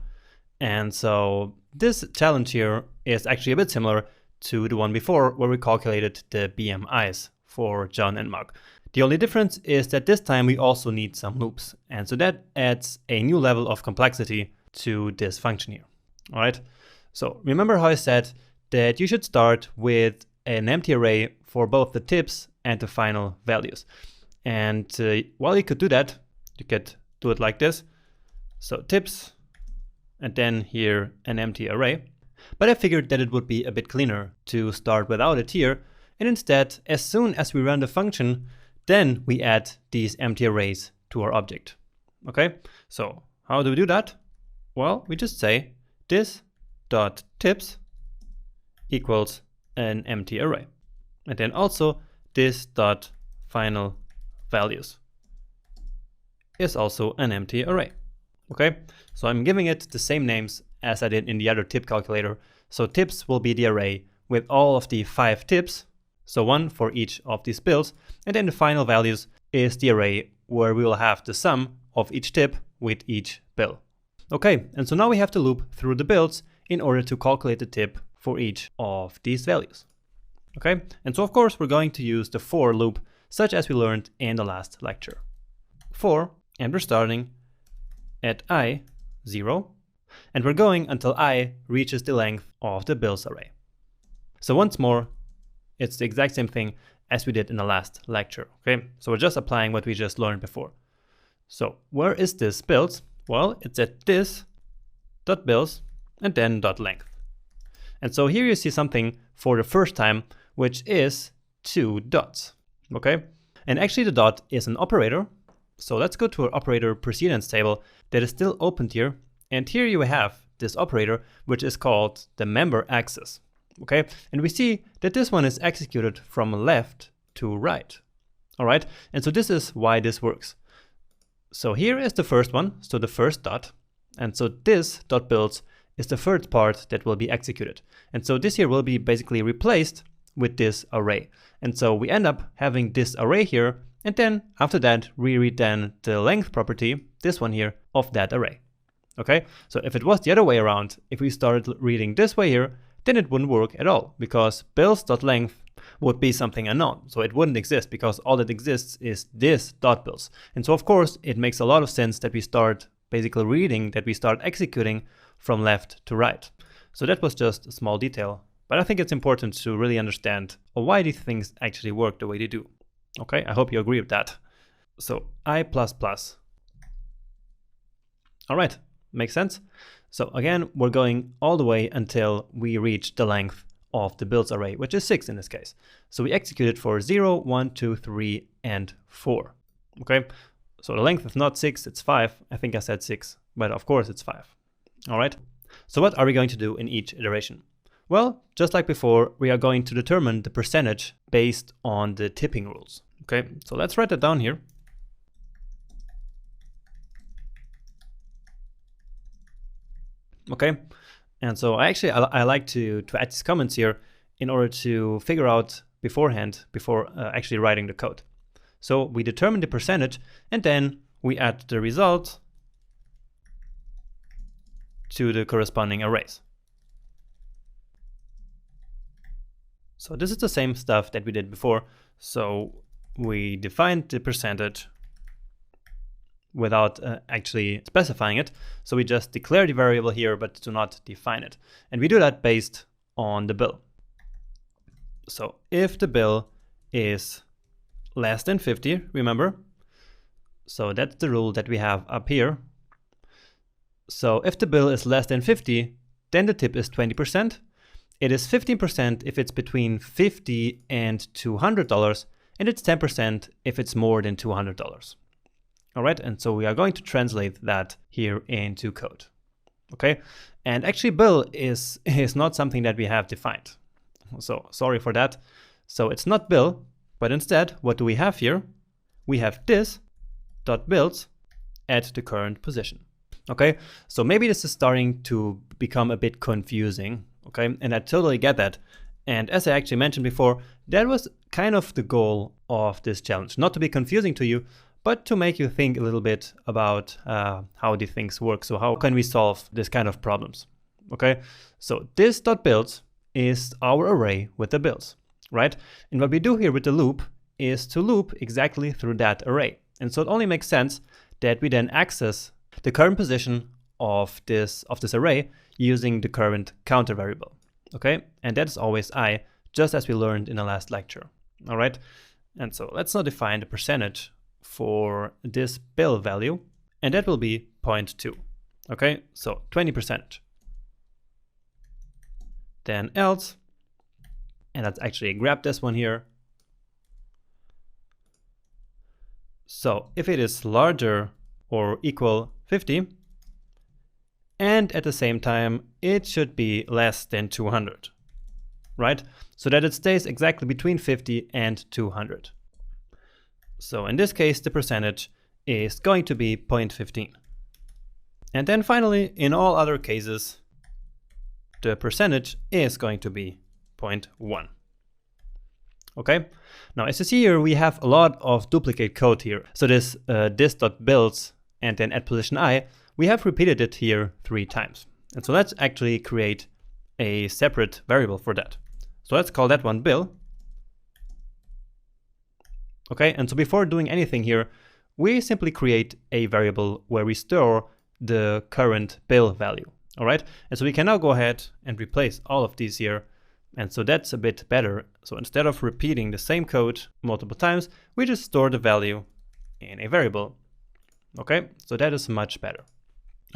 And so this challenge here is actually a bit similar to the one before, where we calculated the BMIs for John and Mark. The only difference is that this time we also need some loops. And so that adds a new level of complexity to this function here. All right. So remember how I said that you should start with an empty array for both the tips and the final values. And while you could do that, you could do it like this. So tips, and then here an empty array. But I figured that it would be a bit cleaner to start without it here. And instead, as soon as we run the function, then we add these empty arrays to our object. Okay, so how do we do that? Well, we just say this.tips equals an empty array. And then also this.final values is also an empty array. Okay, so I'm giving it the same names as I did in the other tip calculator. So tips will be the array with all of the 5 tips, so 1 for each of these bills, and then the final values is the array where we will have the sum of each tip with each bill. Okay, and so now we have to loop through the bills in order to calculate the tip for each of these values. Okay, and so of course we're going to use the for loop, such as we learned in the last lecture. For, and we're starting at I, 0, and we're going until I reaches the length of the bills array. So once more, it's the exact same thing as we did in the last lecture, okay? So we're just applying what we just learned before. So where is this bills? Well, it's at this dot bills and then dot length. And so here you see something for the first time, which is 2 dots, okay? And actually the dot is an operator. So let's go to our operator precedence table that is still opened here. And here you have this operator, which is called the member access, okay? And we see that this one is executed from left to right, all right? And so this is why this works. So here is the first one, so the first dot. And so this dot builds is the first part that will be executed. And so this here will be basically replaced with this array. And so we end up having this array here, and then after that, we read then the length property, this one here, of that array. Okay, so if it was the other way around, if we started reading this way here, then it wouldn't work at all, because bills.length would be something unknown. So it wouldn't exist, because all that exists is this dot bills. And so of course, it makes a lot of sense that we start basically reading, that we start executing from left to right. So that was just a small detail, but I think it's important to really understand why these things actually work the way they do. Okay, I hope you agree with that. So I++. All right, makes sense? So again, we're going all the way until we reach the length of the bills array, which is 6 in this case. So we execute it for 0, 1, 2, 3, and 4. Okay, so the length is not 6, it's 5. I think I said 6, but of course it's 5. All right, so what are we going to do in each iteration? Well, just like before, we are going to determine the percentage based on the tipping rules. Okay, so let's write that down here. Okay, and so I like to add these comments here in order to figure out beforehand, before actually writing the code. So we determine the percentage, and then we add the result to the corresponding arrays. So this is the same stuff that we did before. So we defined the percentage without actually specifying it. So we just declare the variable here, but do not define it. And we do that based on the bill. So if the bill is less than 50, remember, so that's the rule that we have up here. So if the bill is less than 50, then the tip is 20%. It is 15% if it's between $50 and $200, and it's 10% if it's more than $200. All right, and so we are going to translate that here into code. Okay, and actually bill is not something that we have defined. So sorry for that. So it's not bill, but instead, what do we have here? We have this dot bills at the current position. Okay, so maybe this is starting to become a bit confusing. Okay, and I totally get that. And as I actually mentioned before, that was kind of the goal of this challenge, not to be confusing to you, but to make you think a little bit about how these things work. So how can we solve this kind of problems? Okay, so this dot builds is our array with the bills, right? And what we do here with the loop is to loop exactly through that array. And so it only makes sense that we then access the current position of this array using the current counter variable. Okay, and that is always I, just as we learned in the last lecture. All right, and so let's now define the percentage for this bill value, and that will be 0.2. Okay, so 20%. Then else, and let's actually grab this one here. So if it is larger or equal 50, and at the same time, it should be less than 200, right? So that it stays exactly between 50 and 200. So in this case, the percentage is going to be 0.15. And then finally, in all other cases, the percentage is going to be 0.1. Okay, now as you see here, we have a lot of duplicate code here. So this this.builds and then at position I, we have repeated it here 3 times. And so let's actually create a separate variable for that. So let's call that one bill. Okay, and so before doing anything here, we simply create a variable where we store the current bill value. All right, and so we can now go ahead and replace all of these here. And so that's a bit better. So instead of repeating the same code multiple times, we just store the value in a variable. Okay, so that is much better.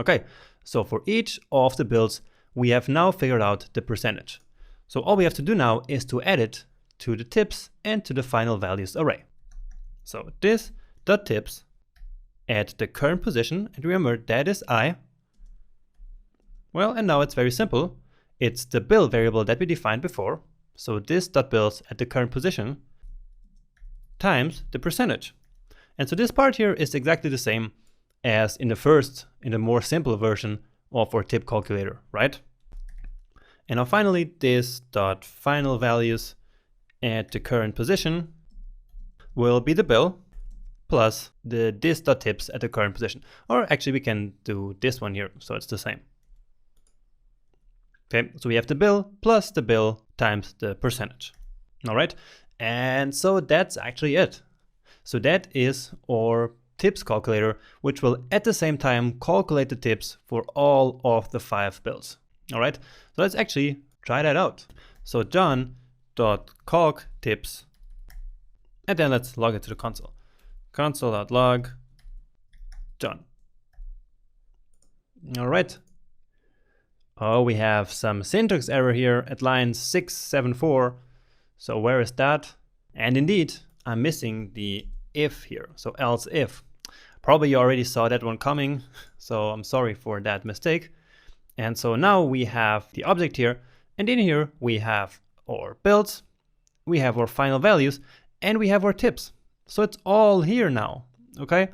Okay, so for each of the bills, we have now figured out the percentage. So all we have to do now is to add it to the tips and to the final values array. So this.tips at the current position, and remember that is I. Well, and now it's very simple. It's the bill variable that we defined before. So this.bills at the current position times the percentage. And so this part here is exactly the same as in the more simple version of our tip calculator, right? And now finally, this.final values at the current position will be the bill plus the this.tips at the current position. Or actually we can do this one here, so it's the same. Okay, so we have the bill plus the bill times the percentage. All right, and so that's actually it. So that is our tips calculator, which will at the same time calculate the tips for all of the 5 bills. All right, so let's actually try that out. So john.calc tips, and then let's log it to the console. Console.log John. All right. Oh, we have some syntax error here at line 674. So where is that? And indeed, I'm missing the if here. So else if. Probably you already saw that one coming. So I'm sorry for that mistake. And so now we have the object here. And in here we have our builds, we have our final values, and we have our tips. So it's all here now. Okay.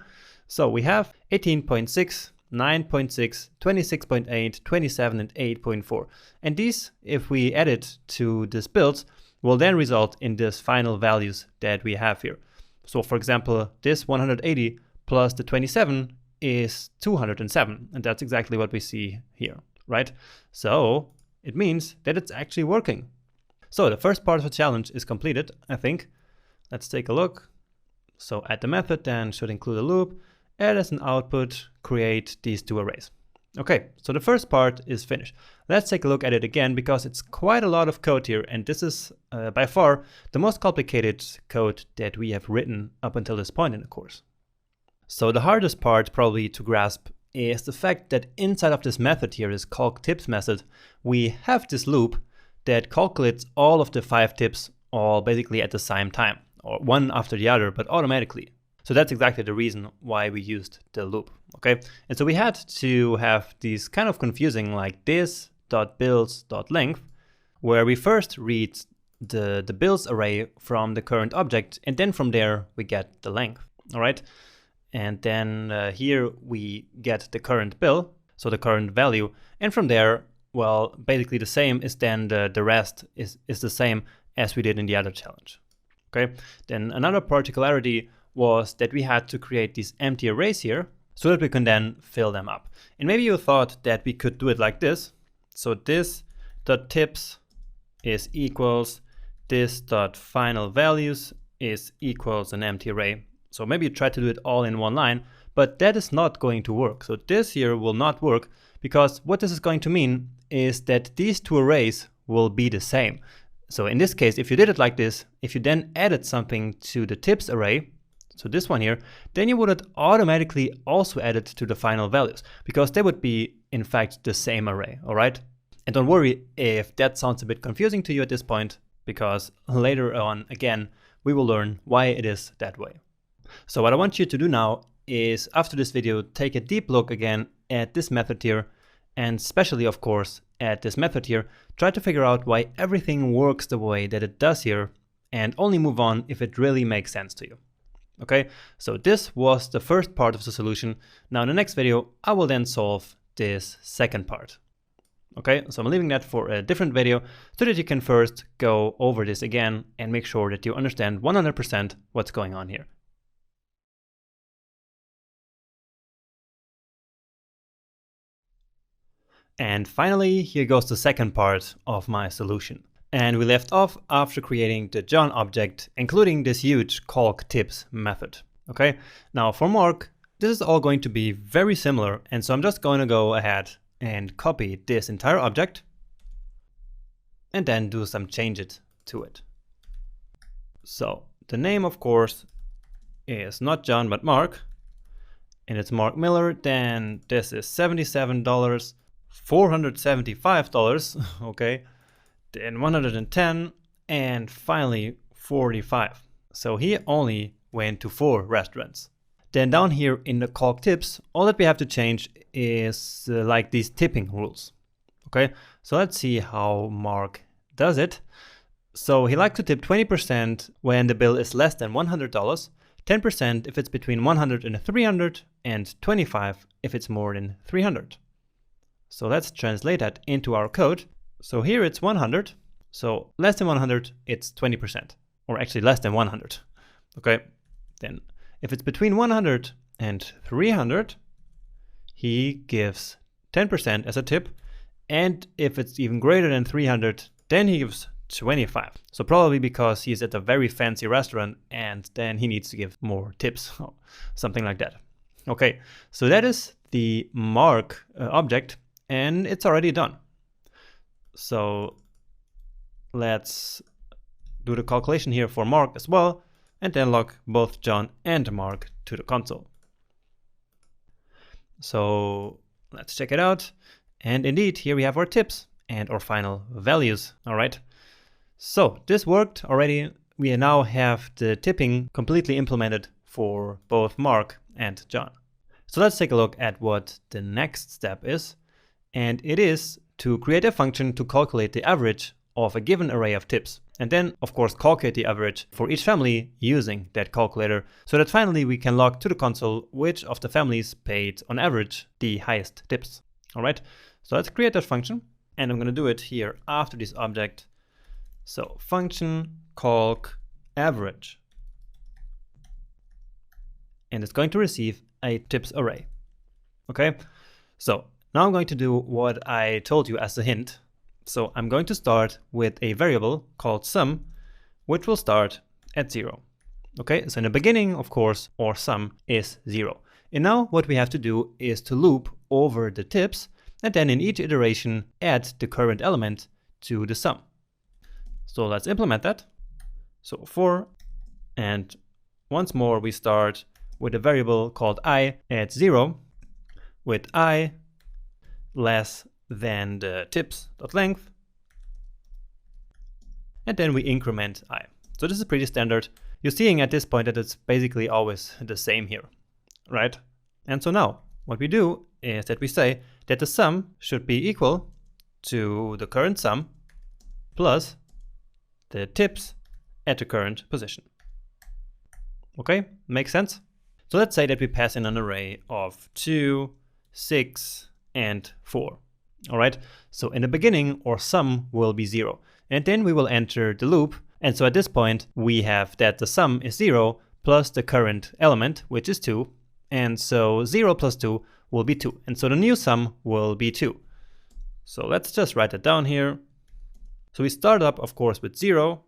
So we have 18.6. 9.6, 26.8, 27, and 8.4. And these, if we add it to this builds, will then result in this final values that we have here. So for example, this 180 plus the 27 is 207. And that's exactly what we see here, right? So it means that it's actually working. So the first part of the challenge is completed, I think. Let's take a look. So add the method then should include a loop. Add as an output, create these 2 arrays. Okay, so the first part is finished. Let's take a look at it again because it's quite a lot of code here, and this is by far the most complicated code that we have written up until this point in the course. So the hardest part probably to grasp is the fact that inside of this method here, this calcTips method, we have this loop that calculates all of the 5 tips all basically at the same time, or one after the other, but automatically. So that's exactly the reason why we used the loop, okay? And so we had to have these kind of confusing like this.builds.length, where we first read the builds array from the current object, and then from there we get the length, all right? And then here we get the current bill, so the current value, and from there, well, basically the same is then the rest is the same as we did in the other challenge, okay? Then another particularity was that we had to create these empty arrays here so that we can then fill them up. And maybe you thought that we could do it like this. So this.tips is equals this.final values is equals an empty array. So maybe you try to do it all in one line, but that is not going to work. So this here will not work because what this is going to mean is that these 2 arrays will be the same. So in this case, if you did it like this, if you then added something to the tips array, so this one here, then you would automatically also add it to the final values because they would be in fact the same array, all right? And don't worry if that sounds a bit confusing to you at this point, because later on, again, we will learn why it is that way. So what I want you to do now is, after this video, take a deep look again at this method here, and especially, of course, at this method here, try to figure out why everything works the way that it does here, and only move on if it really makes sense to you. Okay, so this was the first part of the solution. Now in the next video, I will then solve this second part. Okay, so I'm leaving that for a different video so that you can first go over this again and make sure that you understand 100% what's going on here. And finally, here goes the second part of my solution. And we left off after creating the John object, including this huge calc tips method. Okay, now for Mark, this is all going to be very similar. And so I'm just going to go ahead and copy this entire object and then do some changes to it. So the name, of course, is not John, but Mark. And it's Mark Miller. Then this is $77, $475, okay. Then 110, and finally 45. So he only went to 4 restaurants. Then down here in the calc tips, all that we have to change is like these tipping rules. Okay, so let's see how Mark does it. So he likes to tip 20% when the bill is less than $100, 10% if it's between 100 and 300, and 25 if it's more than 300. So let's translate that into our code. So here it's 100. So less than 100, it's 20%, or actually less than 100. Okay, then if it's between 100 and 300, he gives 10% as a tip. And if it's even greater than 300, then he gives 25. So probably because he's at a very fancy restaurant and then he needs to give more tips, something like that. Okay, so that is the Mark object, and it's already done. So let's do the calculation here for Mark as well, and then log both John and Mark to the console. So let's check it out. And indeed, here we have our tips and our final values. All right. So this worked already. We now have the tipping completely implemented for both Mark and John. So let's take a look at what the next step is. And it is to create a function to calculate the average of a given array of tips. And then, of course, calculate the average for each family using that calculator, so that finally we can log to the console which of the families paid on average the highest tips. All right, so let's create that function. And I'm going to do it here after this object. So function calc average. And it's going to receive a tips array. Okay, so now I'm going to do what I told you as a hint. So I'm going to start with a variable called sum, which will start at 0. Okay, so in the beginning, of course, our sum is 0. And now what we have to do is to loop over the tips, and then in each iteration add the current element to the sum. So let's implement that. So for, and once more we start with a variable called I at 0, with I less than the tips.length, and then we increment I. So this is pretty standard. You're seeing at this point that it's basically always the same here, right? And so now what we do is that we say that the sum should be equal to the current sum plus the tips at the current position. Okay, makes sense? So let's say that we pass in an array of 2, 6, and 4. All right, so in the beginning, our sum will be 0, and then we will enter the loop. And so at this point, we have that the sum is 0 plus the current element, which is 2. And so 0 plus 2 will be 2. And so the new sum will be 2. So let's just write that down here. So we start up, of course, with 0.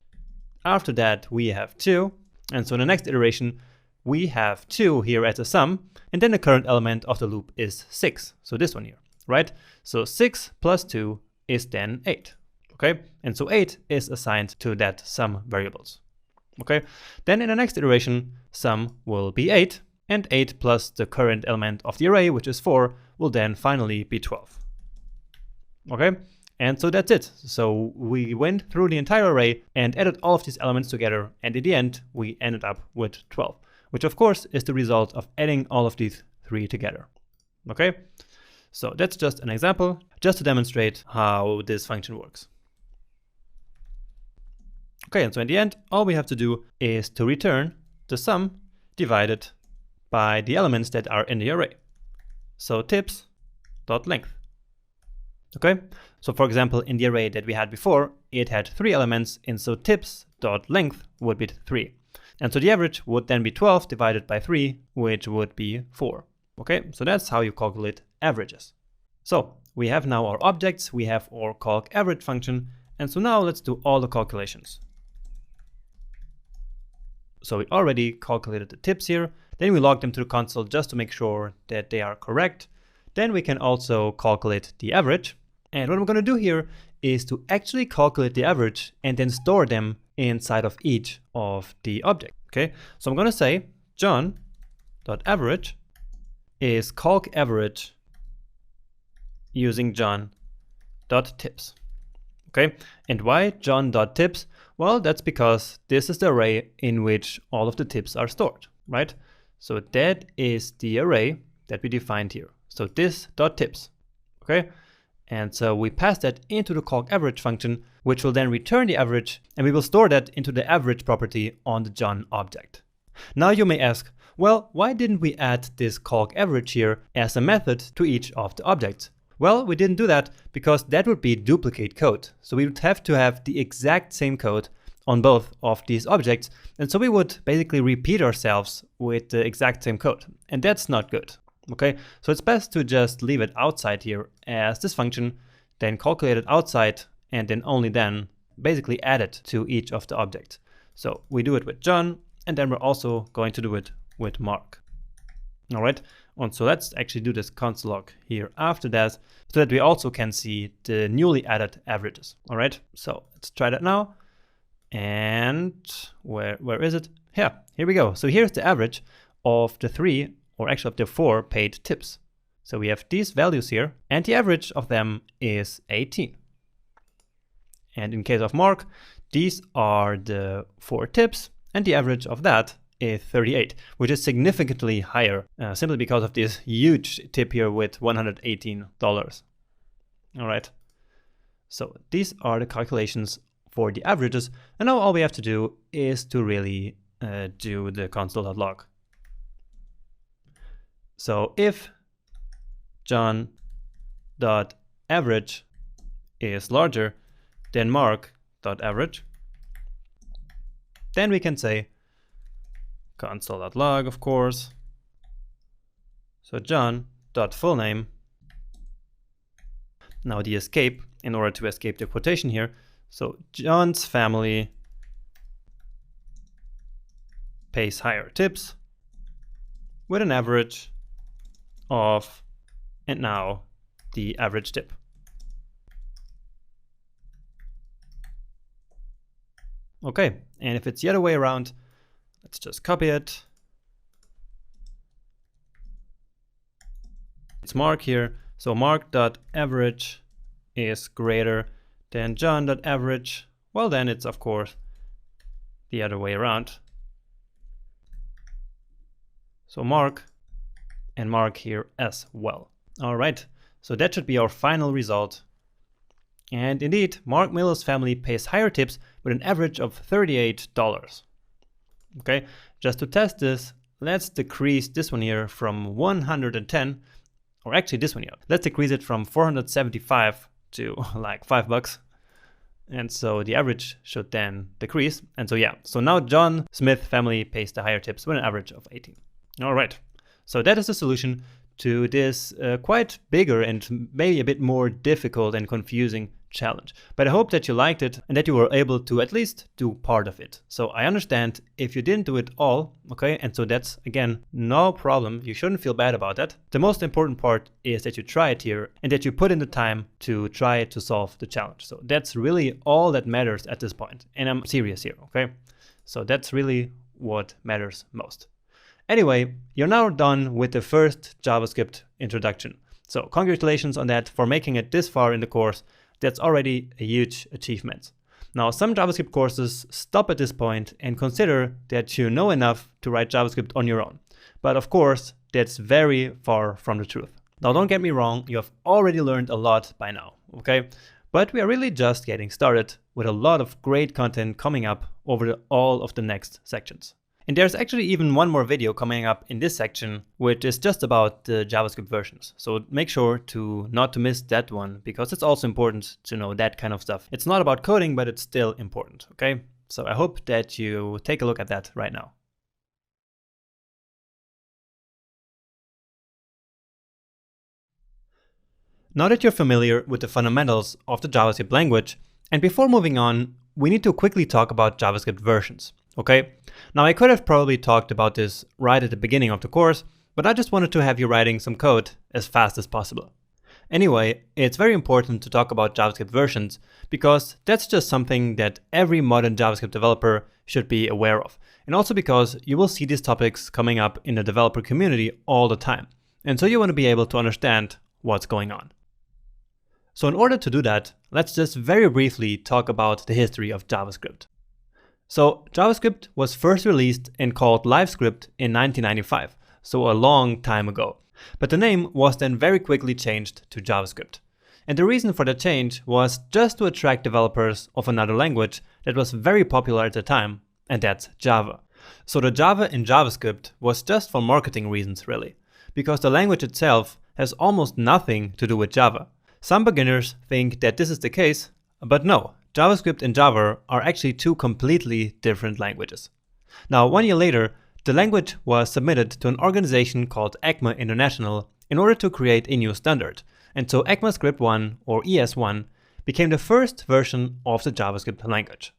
After that, we have 2. And so in the next iteration, we have 2 here as a sum. And then the current element of the loop is 6. So this one here. Right? So 6 plus 2 is then 8. Okay? And so 8 is assigned to that sum variables. Okay? Then in the next iteration, sum will be 8, and 8 plus the current element of the array, which is 4, will then finally be 12. Okay? And so that's it. So we went through the entire array and added all of these elements together, and in the end, we ended up with 12, which of course is the result of adding all of these 3 together. Okay? So that's just an example, just to demonstrate how this function works. Okay, and so in the end, all we have to do is to return the sum divided by the elements that are in the array. So tips.length. Okay, so for example, in the array that we had before, it had 3 elements, and so tips.length would be 3. And so the average would then be 12 divided by 3, which would be 4. Okay, so that's how you calculate averages. So we have now our objects, we have our calcAverage function, and so now let's do all the calculations. So we already calculated the tips here, then we log them to the console just to make sure that they are correct. Then we can also calculate the average. And what we're going to do here is to actually calculate the average and then store them inside of each of the objects. Okay, so I'm going to say John.average is calcAverage using John.tips. Okay, and why John.tips? Well, that's because this is the array in which all of the tips are stored, right? So that is the array that we defined here. So this.tips, okay? And so we pass that into the calcAverage function, which will then return the average, and we will store that into the average property on the John object. Now you may ask, well, why didn't we add this calcAverage here as a method to each of the objects? Well, we didn't do that because that would be duplicate code. So we would have to have the exact same code on both of these objects. And so we would basically repeat ourselves with the exact same code. And that's not good. Okay, so it's best to just leave it outside here as this function, then calculate it outside, and then only then basically add it to each of the objects. So we do it with John, and then we're also going to do it with Mark. All right, and so let's actually do this console log here after that, so that we also can see the newly added averages. All right, so let's try that now. And where is it? Yeah, here we go. So here's the average of the 3, or actually of the 4 paid tips. So we have these values here, and the average of them is 18. And in case of Mark, these are the 4 tips, and the average of that is 38, which is significantly higher, simply because of this huge tip here with $118. All right. So these are the calculations for the averages, and now all we have to do is to really do the console.log. So if John.average is larger than Mark.average, then we can say console.log, of course. So John.fullname. Now the escape, in order to escape the quotation here. So John's family pays higher tips with an average of, and now the average tip. Okay, and if it's the other way around, let's just copy it. It's Mark here, so Mark.average is greater than John.average. Well, then it's of course the other way around. So Mark and Mark here as well. All right, so that should be our final result. And indeed, Mark Miller's family pays higher tips with an average of $38. Okay, just to test this, let's decrease this one here from 110, or actually this one here. Let's decrease it from 475 to like $5. And so the average should then decrease. And so yeah, so now John Smith family pays the higher tips with an average of 18. All right, so that is the solution to this quite bigger and maybe a bit more difficult and confusing challenge. But I hope that you liked it and that you were able to at least do part of it. So I understand if you didn't do it all, okay? And so that's, again, no problem. You shouldn't feel bad about that. The most important part is that you try it here and that you put in the time to try to solve the challenge. So that's really all that matters at this point. And I'm serious here, okay? So that's really what matters most. Anyway, you're now done with the first JavaScript introduction. So congratulations on that for making it this far in the course. That's already a huge achievement. Now, some JavaScript courses stop at this point and consider that you know enough to write JavaScript on your own. But of course, that's very far from the truth. Now, don't get me wrong, you have already learned a lot by now, okay? But we are really just getting started with a lot of great content coming up over all of the next sections. And there's actually even one more video coming up in this section, which is just about the JavaScript versions. So make sure not to miss that one, because it's also important to know that kind of stuff. It's not about coding, but it's still important, okay? So I hope that you take a look at that right now. Now that you're familiar with the fundamentals of the JavaScript language, and before moving on, we need to quickly talk about JavaScript versions, okay? Now I could have probably talked about this right at the beginning of the course, but I just wanted to have you writing some code as fast as possible. Anyway, it's very important to talk about JavaScript versions because that's just something that every modern JavaScript developer should be aware of. And also because you will see these topics coming up in the developer community all the time. And so you want to be able to understand what's going on. So in order to do that, let's just very briefly talk about the history of JavaScript. So JavaScript was first released and called LiveScript in 1995, so a long time ago. But the name was then very quickly changed to JavaScript. And the reason for the change was just to attract developers of another language that was very popular at the time, and that's Java. So the Java in JavaScript was just for marketing reasons really, because the language itself has almost nothing to do with Java. Some beginners think that this is the case, but no, JavaScript and Java are actually two completely different languages. Now, 1 year later, the language was submitted to an organization called ECMA International in order to create a new standard. And so ECMAScript1, or ES1, became the first version of the JavaScript language.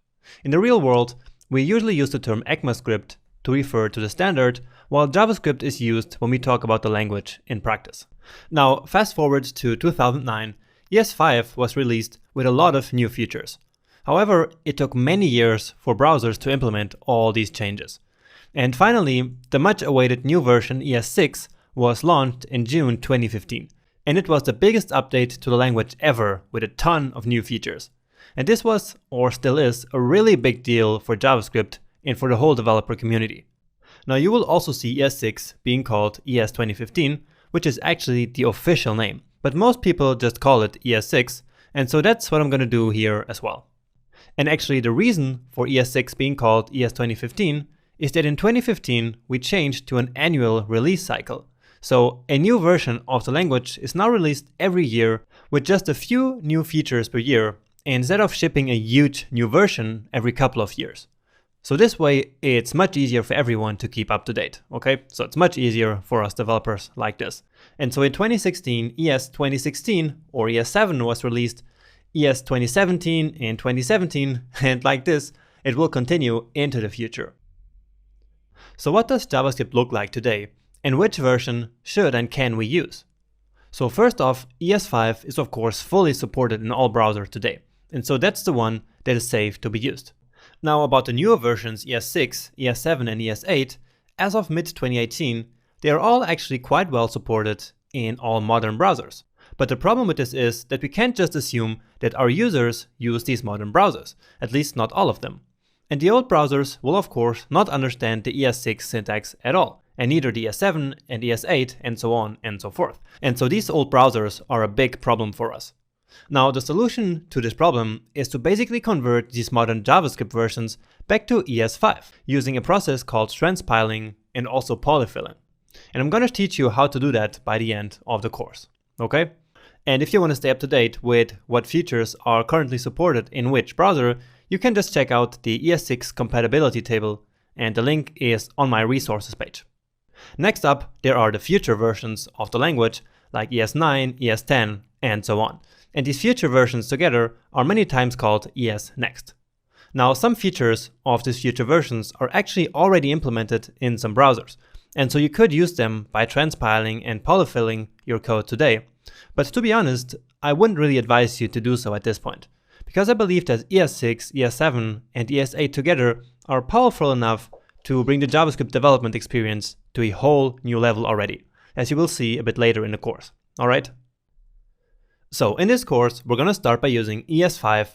In the real world, we usually use the term ECMAScript to refer to the standard, while JavaScript is used when we talk about the language in practice. Now, fast forward to 2009, ES5 was released with a lot of new features. However, it took many years for browsers to implement all these changes. And finally, the much awaited new version ES6 was launched in June 2015. And it was the biggest update to the language ever with a ton of new features. And this was, or still is, a really big deal for JavaScript and for the whole developer community. Now you will also see ES6 being called ES 2015, which is actually the official name. But most people just call it ES6, and so that's what I'm going to do here as well. And actually the reason for ES6 being called ES 2015 is that in 2015 we changed to an annual release cycle. So a new version of the language is now released every year with just a few new features per year, instead of shipping a huge new version every couple of years. So this way it's much easier for everyone to keep up to date, okay? So it's much easier for us developers like this. And so in 2016, ES 2016 or ES7 was released, ES 2017 in 2017, and like this, it will continue into the future. So what does JavaScript look like today, and which version should and can we use? So first off, ES5 is of course fully supported in all browsers today, and so that's the one that is safe to be used. Now about the newer versions ES6, ES7 and ES8, as of mid-2018, they are all actually quite well supported in all modern browsers. But the problem with this is that we can't just assume that our users use these modern browsers, at least not all of them. And the old browsers will of course not understand the ES6 syntax at all, and neither the ES7 and ES8 and so on and so forth. And so these old browsers are a big problem for us. Now the solution to this problem is to basically convert these modern JavaScript versions back to ES5 using a process called transpiling and also polyfilling. And I'm going to teach you how to do that by the end of the course, okay? And if you want to stay up to date with what features are currently supported in which browser, you can just check out the ES6 compatibility table, and the link is on my resources page. Next up, there are the future versions of the language like ES9, ES10 and so on. And these future versions together are many times called ES Next. Now some features of these future versions are actually already implemented in some browsers, and so you could use them by transpiling and polyfilling your code today. But to be honest, I wouldn't really advise you to do so at this point, because I believe that ES6, ES7 and ES8 together are powerful enough to bring the JavaScript development experience to a whole new level already, as you will see a bit later in the course. Alright? So in this course, we're going to start by using ES5